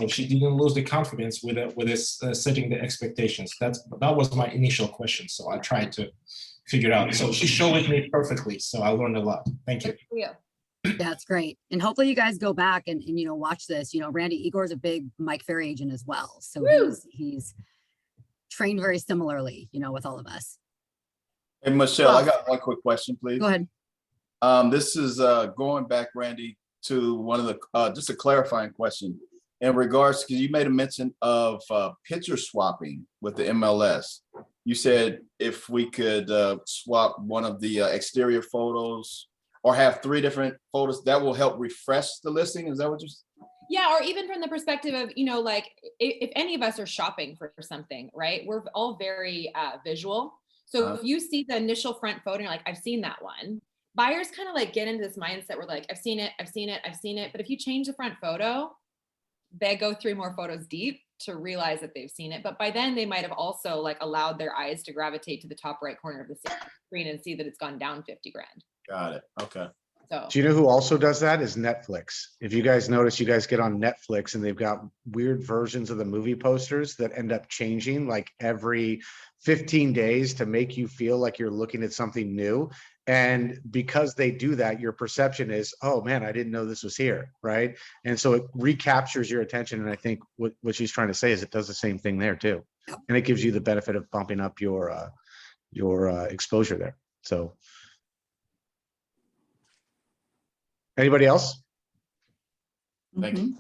[SPEAKER 9] she didn't lose the confidence with this setting the expectations. That was my initial question. So I tried to figure out. So she showed it me perfectly. So I learned a lot. Thank you.
[SPEAKER 1] That's great. And hopefully you guys go back and watch this. Randi, Igor's a big Mike Ferry agent as well. So he's trained very similarly, with all of us.
[SPEAKER 10] Hey, Michelle, I got one quick question, please.
[SPEAKER 1] Go ahead.
[SPEAKER 10] This is going back, Randi, to one of the, just a clarifying question in regards, because you made a mention of picture swapping with the MLS. You said if we could swap one of the exterior photos or have 3 different photos, that will help refresh the listing. Is that what you're saying?
[SPEAKER 2] Yeah, or even from the perspective of, like if any of us are shopping for something, right? We're all very visual. So if you see the initial front photo and you're like, I've seen that one, buyers kind of like get into this mindset where like, I've seen it. But if you change the front photo, they go 3 more photos deep to realize that they've seen it. But by then they might have also like allowed their eyes to gravitate to the top right corner of the screen and see that it's gone down 50 grand.
[SPEAKER 10] Got it. Okay.
[SPEAKER 2] So
[SPEAKER 4] do you know who also does that? Is Netflix. If you guys notice, you guys get on Netflix and they've got weird versions of the movie posters that end up changing like every 15 days to make you feel like you're looking at something new. And because they do that, your perception is, oh man, I didn't know this was here, right? And so it recaptures your attention. And I think what she's trying to say is it does the same thing there too. And it gives you the benefit of bumping up your exposure there. So anybody else?
[SPEAKER 10] Thank you.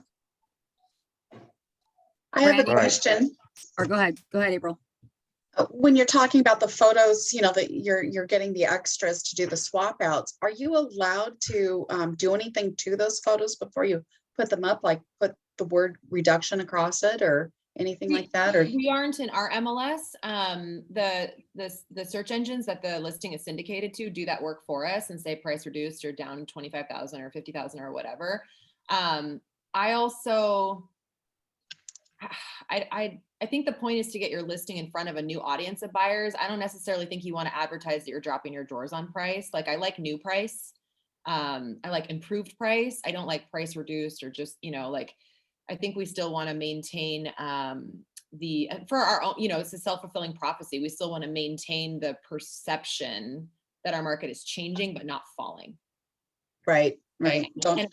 [SPEAKER 11] I have a question.
[SPEAKER 1] Or go ahead, April.
[SPEAKER 11] When you're talking about the photos, you know, that you're getting the extras to do the swap outs, are you allowed to do anything to those photos before you put them up, like put the word reduction across it or anything like that? Or
[SPEAKER 2] we aren't in our MLS. The search engines that the listing is syndicated to do that work for us and say price reduced or down 25,000 or 50,000 or whatever. I also, I think the point is to get your listing in front of a new audience of buyers. I don't necessarily think you want to advertise that you're dropping your drawers on price. Like I like new price. I like improved price. I don't like price reduced or just, you know, like, I think we still want to maintain for our own, you know, it's a self-fulfilling prophecy. We still want to maintain the perception that our market is changing, but not falling.
[SPEAKER 11] right. Don't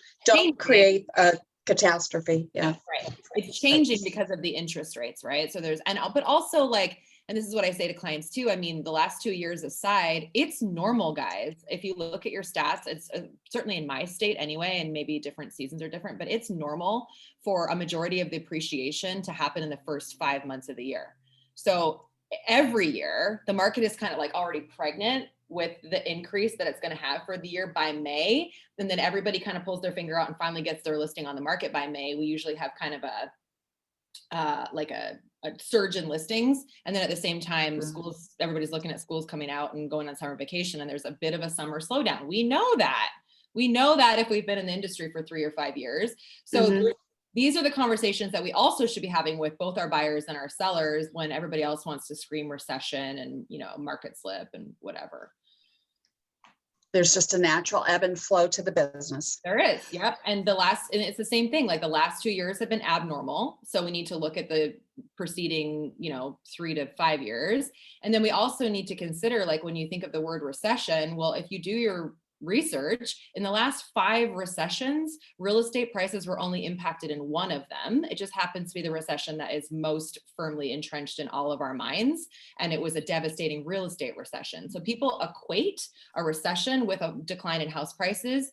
[SPEAKER 11] create a catastrophe. Yeah.
[SPEAKER 2] Right. It's changing because of the interest rates, right? So there's, but also like, and this is what I say to clients too. I mean, the last 2 years aside, it's normal, guys. If you look at your stats, it's certainly in my state anyway, and maybe different seasons are different, but it's normal for a majority of the appreciation to happen in the first 5 months of the year. So every year, the market is kind of like already pregnant with the increase that it's going to have for the year by May. And then everybody kind of pulls their finger out and finally gets their listing on the market by May. We usually have kind of a surge in listings. And then at the same time, schools, everybody's looking at schools coming out and going on summer vacation, and there's a bit of a summer slowdown. We know that if we've been in the industry for 3 or 5 years. So these are the conversations that we also should be having with both our buyers and our sellers when everybody else wants to scream recession and, you know, market slip and whatever.
[SPEAKER 11] There's just a natural ebb and flow to the business.
[SPEAKER 2] There is. Yep. And it's the same thing. Like the last 2 years have been abnormal. So we need to look at the preceding, you know, 3 to 5 years. And then we also need to consider, like, when you think of the word recession, well, if you do your research, in the last 5 recessions, real estate prices were only impacted in one of them. It just happens to be the recession that is most firmly entrenched in all of our minds. And it was a devastating real estate recession. So people equate a recession with a decline in house prices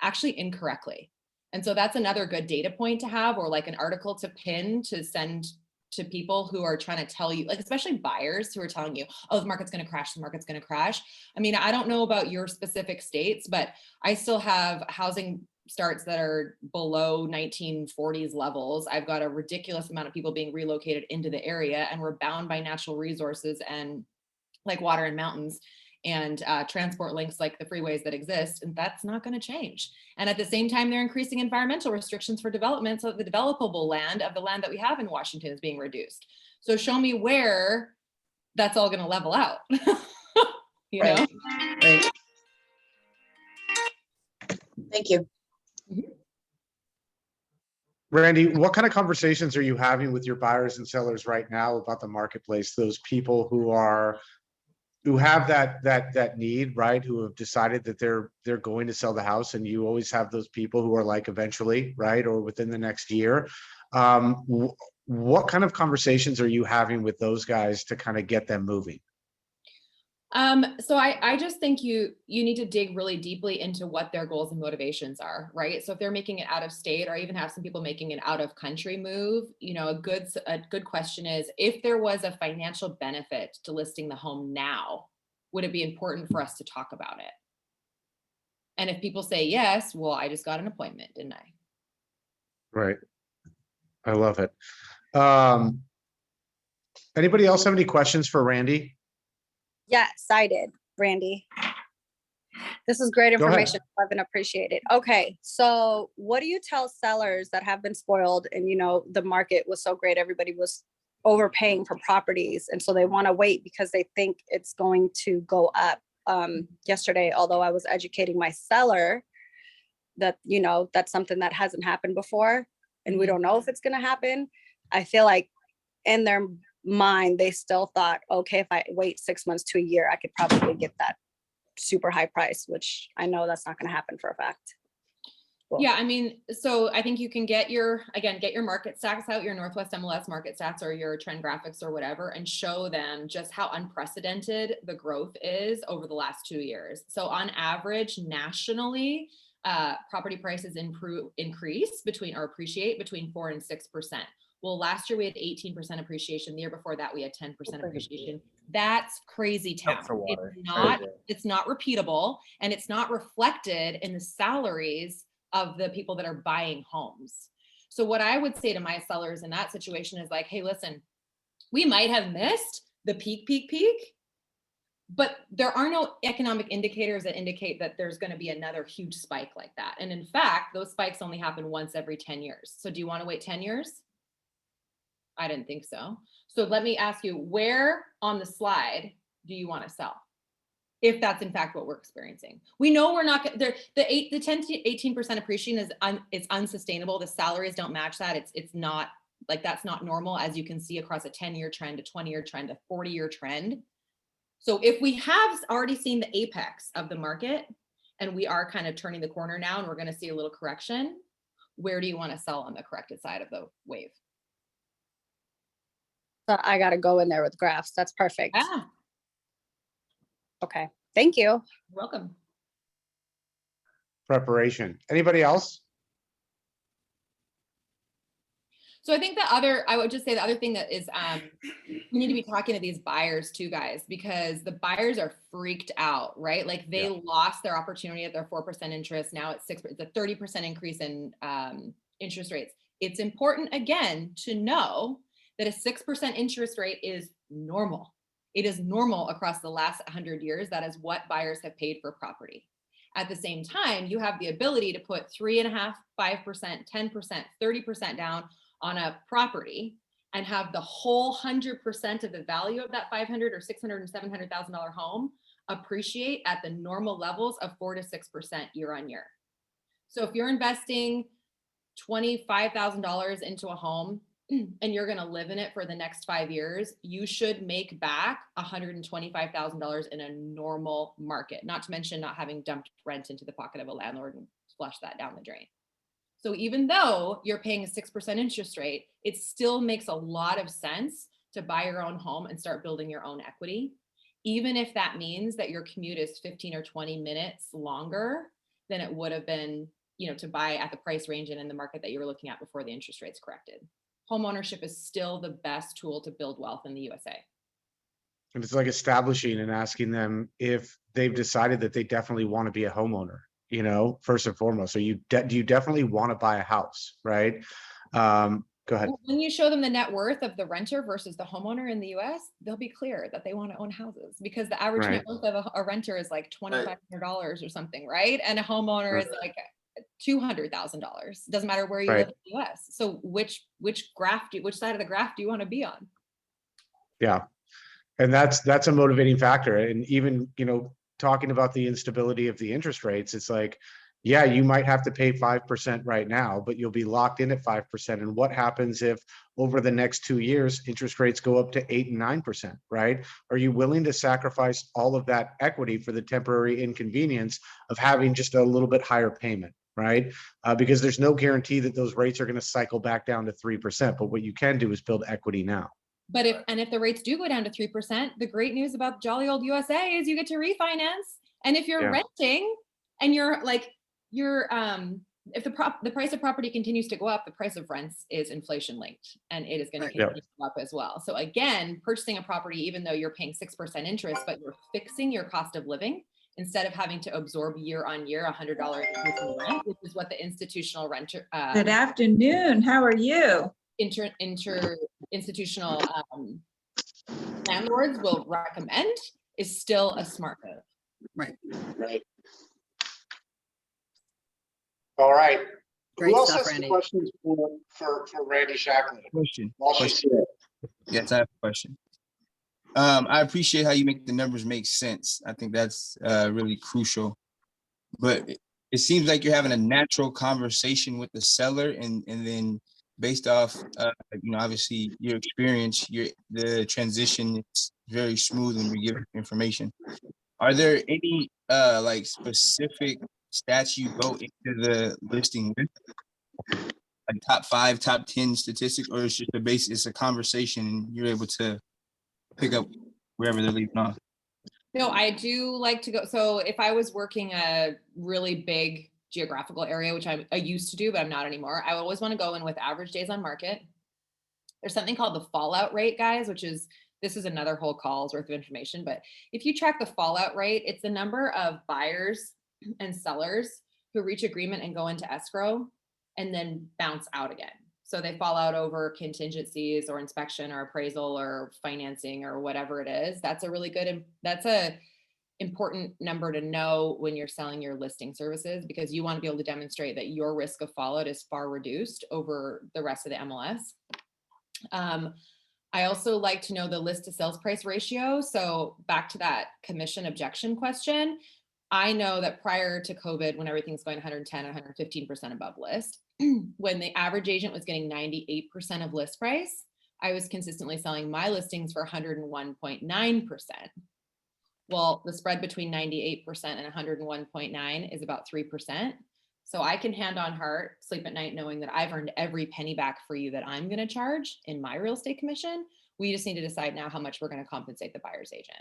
[SPEAKER 2] actually incorrectly. And so that's another good data point to have, or like an article to pin to send to people who are trying to tell you, like, especially buyers who are telling you, oh, the market's going to crash, the market's going to crash. I mean, I don't know about your specific states, but I still have housing starts that are below 1940s levels. I've got a ridiculous amount of people being relocated into the area, and we're bound by natural resources and like water and mountains and transport links like the freeways that exist, and that's not going to change. And at the same time, they're increasing environmental restrictions for development, so that the developable land of the land that we have in Washington is being reduced. So show me where that's all going to level out. You know?
[SPEAKER 11] Right. Thank you.
[SPEAKER 4] Randy, what kind of conversations are you having with your buyers and sellers right now about the marketplace? Those people who have that need, right? Who have decided that they're going to sell the house, and you always have those people who are like eventually, right? Or within the next year. What kind of conversations are you having with those guys to kind of get them moving?
[SPEAKER 2] So I just think you need to dig really deeply into what their goals and motivations are, right? So if they're making it out of state, or even have some people making an out of country move, you know, a good question is, if there was a financial benefit to listing the home now, would it be important for us to talk about it? And if people say yes, well, I just got an appointment, didn't I?
[SPEAKER 4] Right. I love it. Anybody else have any questions for Randy?
[SPEAKER 12] Yes, I did, Randy. This is great information. I've been appreciated. Okay, so what do you tell sellers that have been spoiled, and, you know, the market was so great, everybody was overpaying for properties, and so they want to wait because they think it's going to go up? Yesterday, although I was educating my seller that, you know, that's something that hasn't happened before, and we don't know if it's going to happen. I feel like in their mind, they still thought, okay, if I wait 6 months to a year, I could probably get that super high price, which I know that's not going to happen for a fact. Cool.
[SPEAKER 2] Yeah, I mean, so I think you can get your market stats out, your Northwest MLS market stats, or your trend graphics or whatever, and show them just how unprecedented the growth is over the last 2 years. So on average, nationally, property prices appreciate between 4 and 6%. Well, last year we had 18% appreciation. The year before that, we had 10% appreciation. That's crazy town. It's not repeatable, and it's not reflected in the salaries of the people that are buying homes. So what I would say to my sellers in that situation is like, hey, listen, we might have missed the peak, but there are no economic indicators that indicate that there's going to be another huge spike like that. And in fact, those spikes only happen once every 10 years. So do you want to wait 10 years? I didn't think so. So let me ask you, where on the slide do you want to sell? If that's in fact what we're experiencing. We know we're not there. The 10 to 18% appreciation it's unsustainable. The salaries don't match that. It's not like, that's not normal, as you can see across a 10-year trend, a 20-year trend, a 40-year trend. So if we have already seen the apex of the market and we are kind of turning the corner now and we're going to see a little correction, where do you want to sell on the corrected side of the wave?
[SPEAKER 12] So I got to go in there with graphs. That's perfect.
[SPEAKER 2] Yeah.
[SPEAKER 12] Okay. Thank you.
[SPEAKER 2] You're welcome.
[SPEAKER 4] Preparation. Anybody else?
[SPEAKER 2] So I think I would just say the other thing that is, we need to be talking to these buyers too, guys, because the buyers are freaked out, right? Like they lost their opportunity at their 4% interest. Now it's 6%, it's a 30% increase in interest rates. It's important, again, to know that a 6% interest rate is normal. It is normal across the last 100 years. That is what buyers have paid for property. At the same time, you have the ability to put 3.5%, 5%, 10%, 30% down on a property and have the whole 100% of the value of that $500,000 or $600,000 and $700,000 home appreciate at the normal levels of 4 to 6% year on year. So if you're investing $25,000 into a home and you're going to live in it for the next 5 years, you should make back $125,000 in a normal market, not to mention not having dumped rent into the pocket of a landlord and flush that down the drain. So even though you're paying a 6% interest rate, it still makes a lot of sense to buy your own home and start building your own equity, even if that means that your commute is 15 or 20 minutes longer than it would have been, to buy at the price range and in the market that you were looking at before the interest rates corrected. Home ownership is still the best tool to build wealth in the USA.
[SPEAKER 4] And it's like establishing and asking them if they've decided that they definitely want to be a homeowner, first and foremost. So do you definitely want to buy a house, right? Go ahead.
[SPEAKER 2] When you show them the net worth of the renter versus the homeowner in the US, they'll be clear that they want to own houses, because the average net worth of a renter is like $2,500 or something, right? And a homeowner is like $200,000. Doesn't matter where you live in the US. So which side of the graph do you want to be on?
[SPEAKER 4] Yeah. And that's a motivating factor. And even, talking about the instability of the interest rates, it's like, yeah, you might have to pay 5% right now, but you'll be locked in at 5%. And what happens if over the next 2 years, interest rates go up to 8 and 9%, right? Are you willing to sacrifice all of that equity for the temporary inconvenience of having just a little bit higher payment, right? Because there's no guarantee that those rates are going to cycle back down to 3%. But what you can do is build equity now.
[SPEAKER 2] But if the rates do go down to 3%, the great news about jolly old USA is you get to refinance. And if you're renting and if the price of property continues to go up, the price of rents is inflation linked, and it is going to continue to go up as well. So again, purchasing a property, even though you're paying 6% interest, but you're fixing your cost of living instead of having to absorb year on year $100 increase in rent, which is what the institutional renter.
[SPEAKER 13] Good afternoon. How are you?
[SPEAKER 2] Institutional landlords will recommend is still a smart move.
[SPEAKER 4] Right. All right.
[SPEAKER 1] Great
[SPEAKER 4] Who else
[SPEAKER 1] stuff,
[SPEAKER 4] has
[SPEAKER 1] Randy.
[SPEAKER 4] questions for Randi Szakaly?
[SPEAKER 14] Question.
[SPEAKER 4] Question.
[SPEAKER 14] Yes, I have a question. I appreciate how you make the numbers make sense. I think that's really crucial. But it seems like you're having a natural conversation with the seller, and then based off, obviously your experience, the transition is very smooth when you give information. Are there any specific stats you go into the listing with, like top 5, top 10 statistics, or it's just it's a conversation and you're able to pick up wherever they're leaving off?
[SPEAKER 2] No, I do like to go. So if I was working a really big geographical area, which I used to do, but I'm not anymore, I always want to go in with average days on market, There's something called the fallout rate, guys, this is another whole call's worth of information. But if you track the fallout rate, it's the number of buyers and sellers who reach agreement and go into escrow and then bounce out again. So they fall out over contingencies or inspection or appraisal or financing or whatever it is. That's a really good, that's a important number to know when you're selling your listing services, because you want to be able to demonstrate that your risk of fallout is far reduced over the rest of the MLS. I also like to know the list to sales price ratio. So back to that commission objection question, I know that prior to COVID, when everything's going 110, 115% above list, when the average agent was getting 98% of list price, I was consistently selling my listings for 101.9%. Well, the spread between 98% and 101.9 is about 3%. So I can hand on heart sleep at night knowing that I've earned every penny back for you that I'm going to charge in my real estate commission. We just need to decide now how much we're going to compensate the buyer's agent.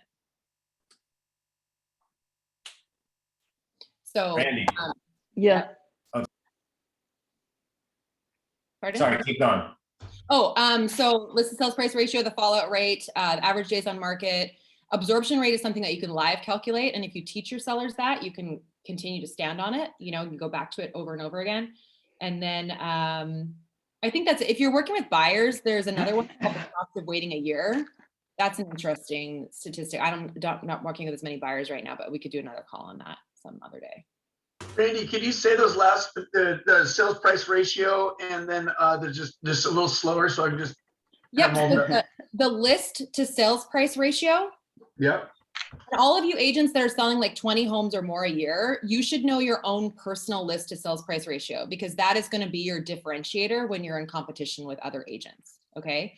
[SPEAKER 2] So,
[SPEAKER 5] Randy.
[SPEAKER 3] Yeah.
[SPEAKER 2] Pardon?
[SPEAKER 5] Sorry, keep going.
[SPEAKER 2] So listed sales price ratio, the fallout rate, the average days on market, absorption rate is something that you can live calculate. And if you teach your sellers that, you can continue to stand on it, you can go back to it over and over again. And then I think that's, if you're working with buyers, there's another one called the cost of waiting a year. That's an interesting statistic. I'm not working with as many buyers right now, but we could do another call on that some other day.
[SPEAKER 15] Randy, can you say those last, the sales price ratio, and then they're just a little slower so I can just.
[SPEAKER 2] Yep. So the list to sales price ratio.
[SPEAKER 15] Yep.
[SPEAKER 2] And all of you agents that are selling like 20 homes or more a year, you should know your own personal list to sales price ratio, because that is going to be your differentiator when you're in competition with other agents. Okay.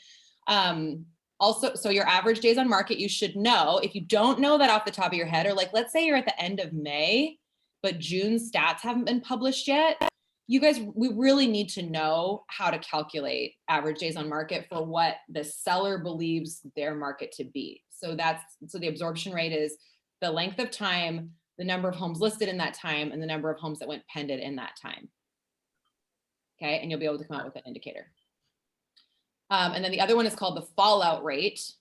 [SPEAKER 2] Also, so your average days on market, you should know. If you don't know that off the top of your head, or like, let's say you're at the end of May, but June's stats haven't been published yet, you guys, we really need to know how to calculate average days on market for what the seller believes their market to be. So the absorption rate is the length of time, the number of homes listed in that time, and the number of homes that went pended in that time. Okay, and you'll be able to come out with an indicator. And then the other one is called the fallout rate.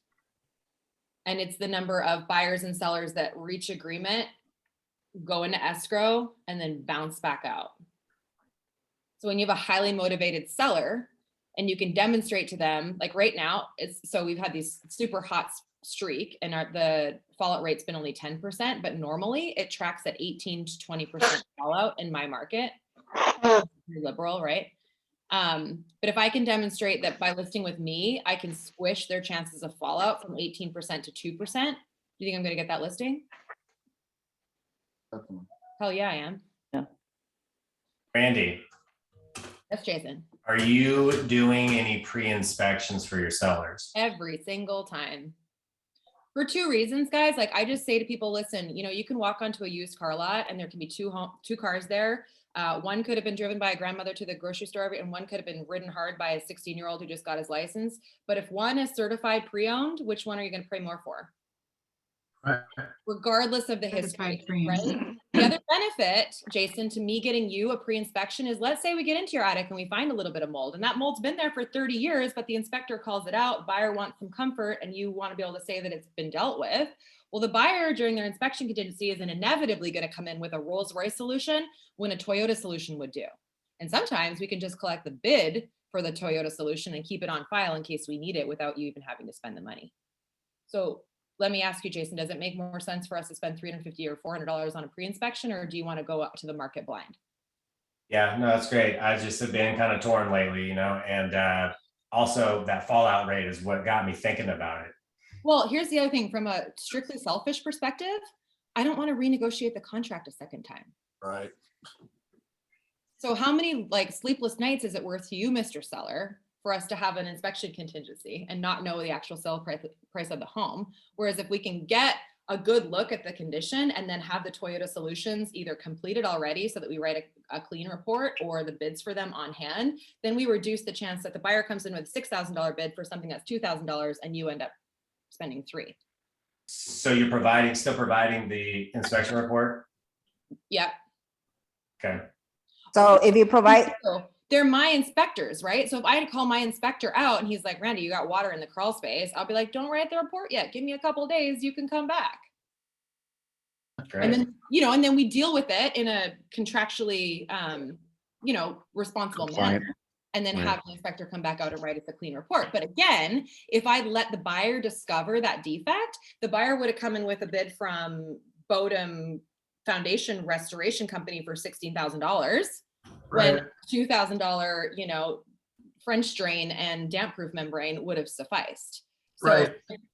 [SPEAKER 2] And it's the number of buyers and sellers that reach agreement, go into escrow, and then bounce back out. So when you have a highly motivated seller and you can demonstrate to them, like right now, so we've had these super hot streak and the fallout rate's been only 10%, but normally it tracks at 18 to 20% fallout in my market. Pretty liberal, right? But if I can demonstrate that by listing with me, I can squish their chances of fallout from 18% to 2%, do you think I'm going to get that listing? Hell yeah, I am.
[SPEAKER 3] Yeah.
[SPEAKER 5] Randy,
[SPEAKER 2] That's Jason.
[SPEAKER 5] are you doing any pre-inspections for your sellers?
[SPEAKER 2] Every single time. For two reasons, guys. Like I just say to people, listen, you can walk onto a used car lot and there can be two cars there. One could have been driven by a grandmother to the grocery store, and one could have been ridden hard by a 16-year-old who just got his license. But if one is certified pre-owned, which one are you going to pay more for?
[SPEAKER 15] Right.
[SPEAKER 2] Regardless of the history, right? The other benefit, Jason, to me getting you a pre-inspection is, let's say we get into your attic and we find a little bit of mold, and that mold's been there for 30 years, but the inspector calls it out, buyer wants some comfort, and you want to be able to say that it's been dealt with. Well, the buyer during their inspection contingency is inevitably going to come in with a Rolls-Royce solution when a Toyota solution would do. And sometimes we can just collect the bid for the Toyota solution and keep it on file in case we need it without you even having to spend the money. So let me ask you, Jason, does it make more sense for us to spend $350 or $400 on a pre-inspection, or do you want to go up to the market blind?
[SPEAKER 5] Yeah, no, that's great. I just have been kind of torn lately, and also that fallout rate is what got me thinking about it.
[SPEAKER 2] Well, here's the other thing. From a strictly selfish perspective, I don't want to renegotiate the contract a second time.
[SPEAKER 10] Right.
[SPEAKER 2] So how many sleepless nights is it worth to you, Mr. Seller, for us to have an inspection contingency and not know the actual sale price of the home? Whereas if we can get a good look at the condition and then have the Toyota solutions either completed already so that we write a clean report or the bids for them on hand, then we reduce the chance that the buyer comes in with a $6,000 bid for something that's $2,000 and you end up spending $3,000.
[SPEAKER 5] So you're still providing the inspection report?
[SPEAKER 2] Yeah.
[SPEAKER 5] Okay.
[SPEAKER 16] So if you provide,
[SPEAKER 2] they're my inspectors, right? So if I had to call my inspector out and he's like, Randy, you got water in the crawl space, I'll be like, don't write the report yet. Give me a couple of days, you can come back. And then, and then we deal with it in a contractually, responsible manner. And then have the inspector come back out and write us a clean report. But again, if I let the buyer discover that defect, the buyer would have come in with a bid from Bodum Foundation Restoration Company for $16,000. When $2,000, French drain and damp proof membrane would have sufficed. So,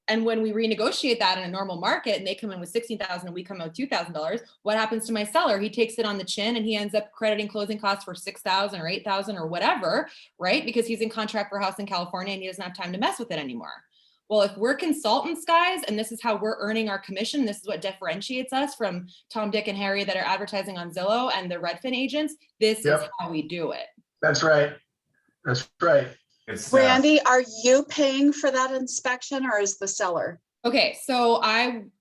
[SPEAKER 2] and when we renegotiate that in a normal market and they come in with $16,000 and we come out with $2,000, what happens to my seller? He takes it on the chin and he ends up crediting closing costs for $6,000 or $8,000 or whatever, right? Because he's in contract for a house in California and he doesn't have time to mess with it anymore. Well, if we're consultants, guys, and this is how we're earning our commission, this is what differentiates us from Tom, Dick, and Harry that are advertising on Zillow and the Redfin agents. This is how we do it.
[SPEAKER 15] That's right. That's right.
[SPEAKER 11] Randy, are you paying for that inspection or is the seller?
[SPEAKER 2] Okay, so I'm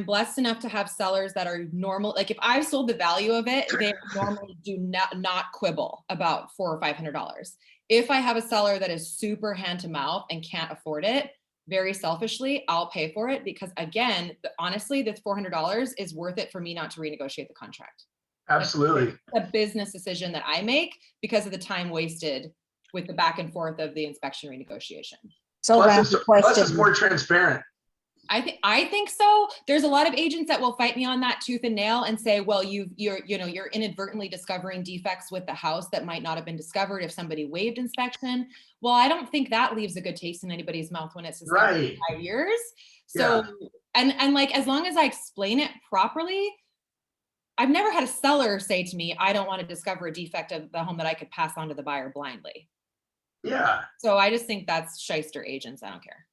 [SPEAKER 2] blessed enough to have sellers that are normal. Like if I've sold the value of it, they normally do not quibble about $400 or $500. If I have a seller that is super hand to mouth and can't afford it, very selfishly, I'll pay for it because again, honestly, this $400 is worth it for me not to renegotiate the contract.
[SPEAKER 15] Absolutely.
[SPEAKER 2] It's a business decision that I make because of the time wasted with the back and forth of the inspection renegotiation.
[SPEAKER 11] So
[SPEAKER 15] plus it's more transparent.
[SPEAKER 2] I think so. There's a lot of agents that will fight me on that tooth and nail and say, well, you're inadvertently discovering defects with the house that might not have been discovered if somebody waived inspection. Well, I don't think that leaves a good taste in anybody's mouth when it's discovered in 5 years. So, and like, as long as I explain it properly, I've never had a seller say to me, I don't want to discover a defect of the home that I could pass on to the buyer blindly.
[SPEAKER 15] Yeah.
[SPEAKER 2] So I just think that's shyster agents. I don't care.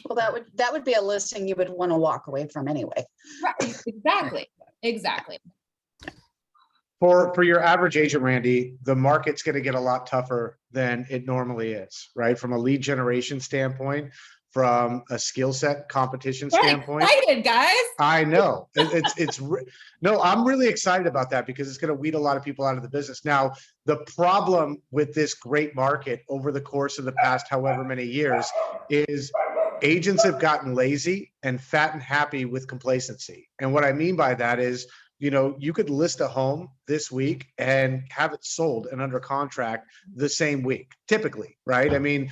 [SPEAKER 11] Well, that would be a listing you would want to walk away from anyway.
[SPEAKER 2] Right. Exactly.
[SPEAKER 4] For your average agent, Randy, the market's going to get a lot tougher than it normally is, right? From a lead generation standpoint, from a skill set competition standpoint.
[SPEAKER 2] Excited, guys.
[SPEAKER 4] I know no, I'm really excited about that because it's going to weed a lot of people out of the business. Now, the problem with this great market over the course of the past however many years is agents have gotten lazy and fat and happy with complacency. And what I mean by that is, you could list a home this week and have it sold and under contract the same week, typically, right? I mean,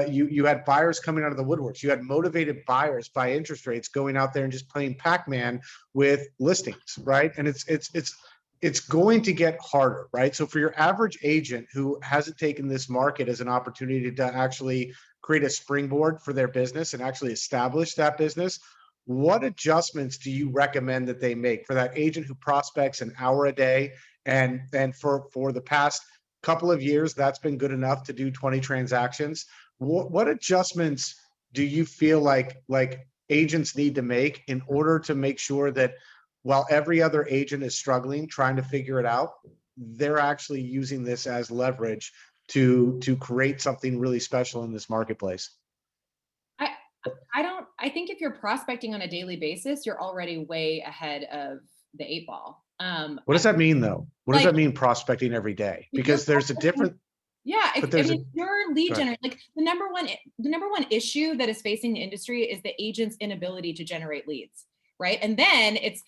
[SPEAKER 4] you had buyers coming out of the woodworks. You had motivated buyers by interest rates going out there and just playing Pac-Man with listings, right? And it's going to get harder, right? So for your average agent who hasn't taken this market as an opportunity to actually create a springboard for their business and actually establish that business, what adjustments do you recommend that they make for that agent who prospects an hour a day and for the past couple of years that's been good enough to do 20 transactions? What adjustments do you feel like agents need to make in order to make sure that while every other agent is struggling trying to figure it out, they're actually using this as leverage to create something really special in this marketplace?
[SPEAKER 2] I think if you're prospecting on a daily basis, you're already way ahead of the 8 ball.
[SPEAKER 4] What does that mean though? What does that mean, prospecting every day? Because there's a different.
[SPEAKER 2] Yeah, if you're lead generate, like the number one issue that is facing the industry is the agent's inability to generate leads, right? And then if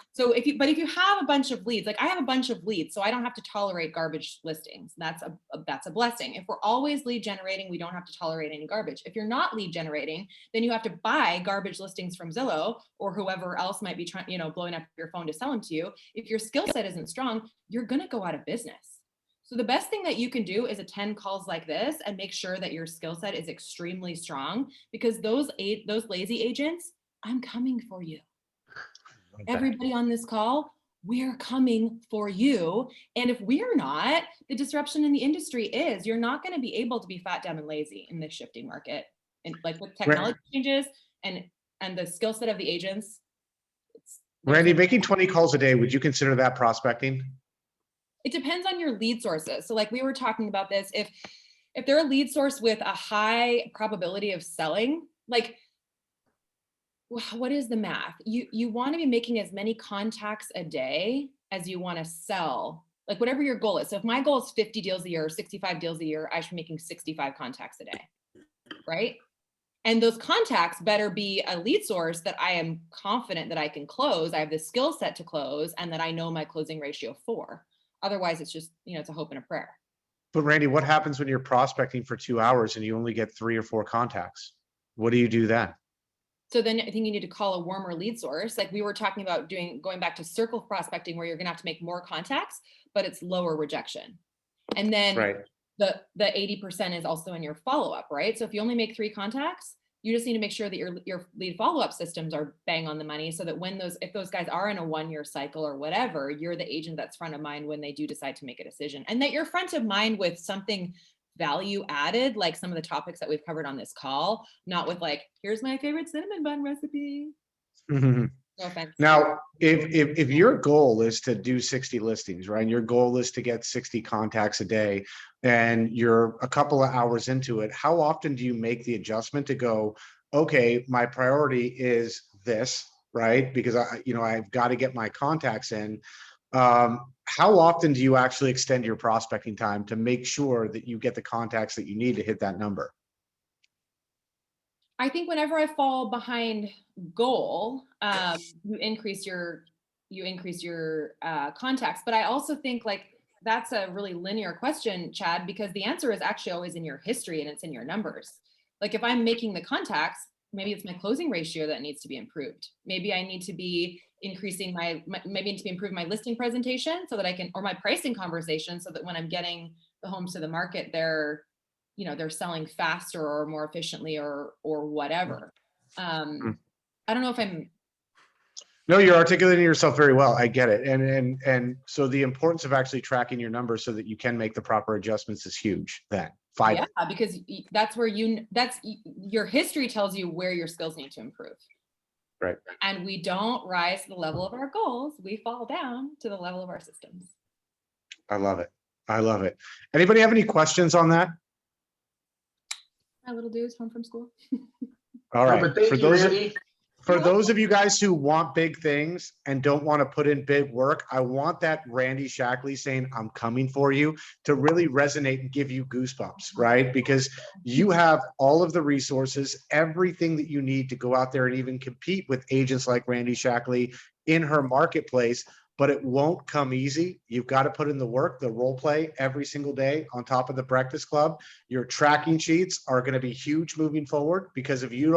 [SPEAKER 2] you have a bunch of leads, like I have a bunch of leads, so I don't have to tolerate garbage listings. That's a blessing. If we're always lead generating, we don't have to tolerate any garbage. If you're not lead generating, then you have to buy garbage listings from Zillow or whoever else might be trying, blowing up your phone to sell them to you. If your skill set isn't strong, you're gonna go out of business. So the best thing that you can do is attend calls like this and make sure that your skill set is extremely strong, because those lazy agents, I'm coming for you. Everybody on this call, we're coming for you. And if we're not, the disruption in the industry is you're not going to be able to be fat, dumb, and lazy in this shifting market. And like with technology changes and the skill set of the agents.
[SPEAKER 4] Randy, making 20 calls a day, would you consider that prospecting?
[SPEAKER 2] It depends on your lead sources. So like we were talking about this, if they're a lead source with a high probability of selling, like what is the math? You want to be making as many contacts a day as you want to sell Like whatever your goal is. So if my goal is 50 deals a year or 65 deals a year, I should be making 65 contacts a day, right? And those contacts better be a lead source that I am confident that I can close. I have the skill set to close and that I know my closing ratio for. Otherwise, it's just, it's a hope and a prayer.
[SPEAKER 4] But Randy, what happens when you're prospecting for 2 hours and you only get 3 or 4 contacts? What do you do then?
[SPEAKER 2] So then I think you need to call a warmer lead source. Like we were talking about going back to circle prospecting, where you're gonna have to make more contacts, but it's lower rejection. And then the 80% is also in your follow-up, right? So if you only make 3 contacts, you just need to make sure that your lead follow-up systems are bang on the money, so that if those guys are in a 1-year cycle or whatever, you're the agent that's front of mind when they do decide to make a decision, and that you're front of mind with something value added, like some of the topics that we've covered on this call, not with like, here's my favorite cinnamon bun recipe.
[SPEAKER 4] Mm-hmm.
[SPEAKER 2] No offense.
[SPEAKER 4] Now, if your goal is to do 60 listings, right, and your goal is to get 60 contacts a day, and you're a couple of hours into it, how often do you make the adjustment to go, okay, my priority is this, right? Because I've got to get my contacts in. How often do you actually extend your prospecting time to make sure that you get the contacts that you need to hit that number?
[SPEAKER 2] I think whenever I fall behind goal, you increase your contacts. But I also think like that's a really linear question, Chad, because the answer is actually always in your history and it's in your numbers. Like if I'm making the contacts, maybe it's my closing ratio that needs to be improved. Maybe I need to be increasing maybe I need to be improving my listing presentation so that I can, or my pricing conversation, so that when I'm getting the homes to the market, they're selling faster or more efficiently or whatever. I don't know if I'm.
[SPEAKER 4] No, you're articulating yourself very well. I get it. And so the importance of actually tracking your numbers so that you can make the proper adjustments is huge then.
[SPEAKER 2] Yeah, because that's where your history tells you where your skills need to improve.
[SPEAKER 4] Right.
[SPEAKER 2] And we don't rise to the level of our goals. We fall down to the level of our systems.
[SPEAKER 4] I love it. I love it. Anybody have any questions on that?
[SPEAKER 2] My little dude's home from school.
[SPEAKER 4] All right.
[SPEAKER 15] But thank you, Randy.
[SPEAKER 4] For those of you guys who want big things and don't want to put in big work, I want that Randi Szakaly saying, I'm coming for you, to really resonate and give you goosebumps, right? Because you have all of the resources, everything that you need to go out there and even compete with agents like Randi Szakaly in her marketplace. But it won't come easy. You've got to put in the work, the role play every single day on top of the Breakfast Club. Your tracking sheets are going to be huge moving forward, because if you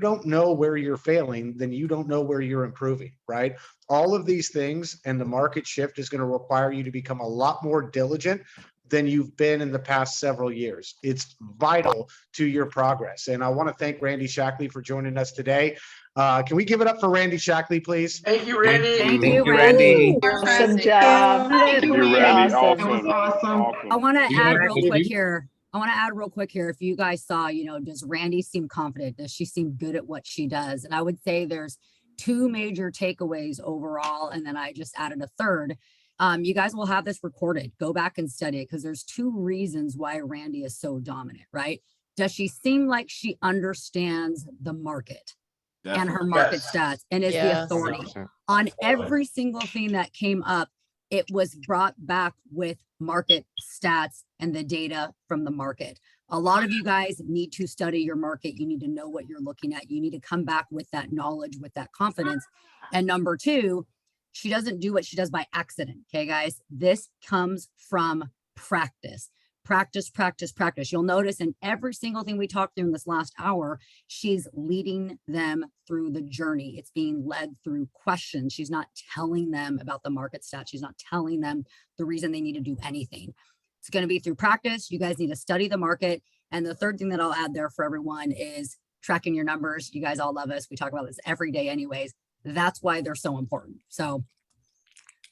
[SPEAKER 4] don't know where you're failing, then you don't know where you're improving, right? All of these things, and the market shift is going to require you to become a lot more diligent than you've been in the past several years. It's vital to your progress. And I want to thank Randi Szakaly for joining us today. Can we give it up for Randi Szakaly, please?
[SPEAKER 15] Thank you, Randy.
[SPEAKER 3] Thank you, Randy. Awesome job.
[SPEAKER 15] Thank you, Randy.
[SPEAKER 3] Awesome.
[SPEAKER 15] That was awesome.
[SPEAKER 1] I want to add real quick here. If you guys saw, does Randi seem confident? Does she seem good at what she does? And I would say there's 2 major takeaways overall. And then I just added a third. You guys will have this recorded. Go back and study it, because there's 2 reasons why Randi is so dominant, right? Does she seem like she understands the market and her market stats and is the authority 100%. On every single thing that came up? It was brought back with market stats and the data from the market. A lot of you guys need to study your market. You need to know what you're looking at. You need to come back with that knowledge, with that confidence. And number 2, she doesn't do what she does by accident. Okay, guys, this comes from practice. Practice, practice, practice. You'll notice in every single thing we talked through in this last hour, she's leading them through the journey. It's being led through questions. She's not telling them about the market stats. She's not telling them the reason they need to do anything. It's going to be through practice. You guys need to study the market. And the third thing that I'll add there for everyone is tracking your numbers. You guys all love us. We talk about this every day anyways. That's why they're so important. So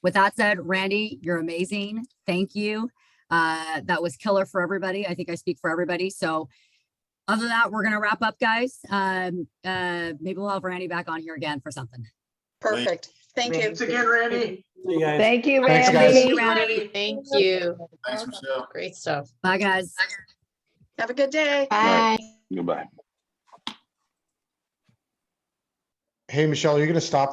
[SPEAKER 1] with that said, Randi, you're amazing. Thank you. That was killer for everybody. I think I speak for everybody. So other than that, we're going to wrap up, guys. Maybe we'll have Randi back on here again for something.
[SPEAKER 11] Perfect. Thank you.
[SPEAKER 15] Thanks again, Randy.
[SPEAKER 3] Thank you,
[SPEAKER 4] Thanks,
[SPEAKER 3] Randy.
[SPEAKER 4] guys.
[SPEAKER 11] Thank you.
[SPEAKER 10] Thanks, Michelle.
[SPEAKER 11] Great stuff.
[SPEAKER 1] Bye, guys.
[SPEAKER 11] Have a good day.
[SPEAKER 13] Bye.
[SPEAKER 8] Goodbye.
[SPEAKER 4] Hey, Michelle, you're going to stop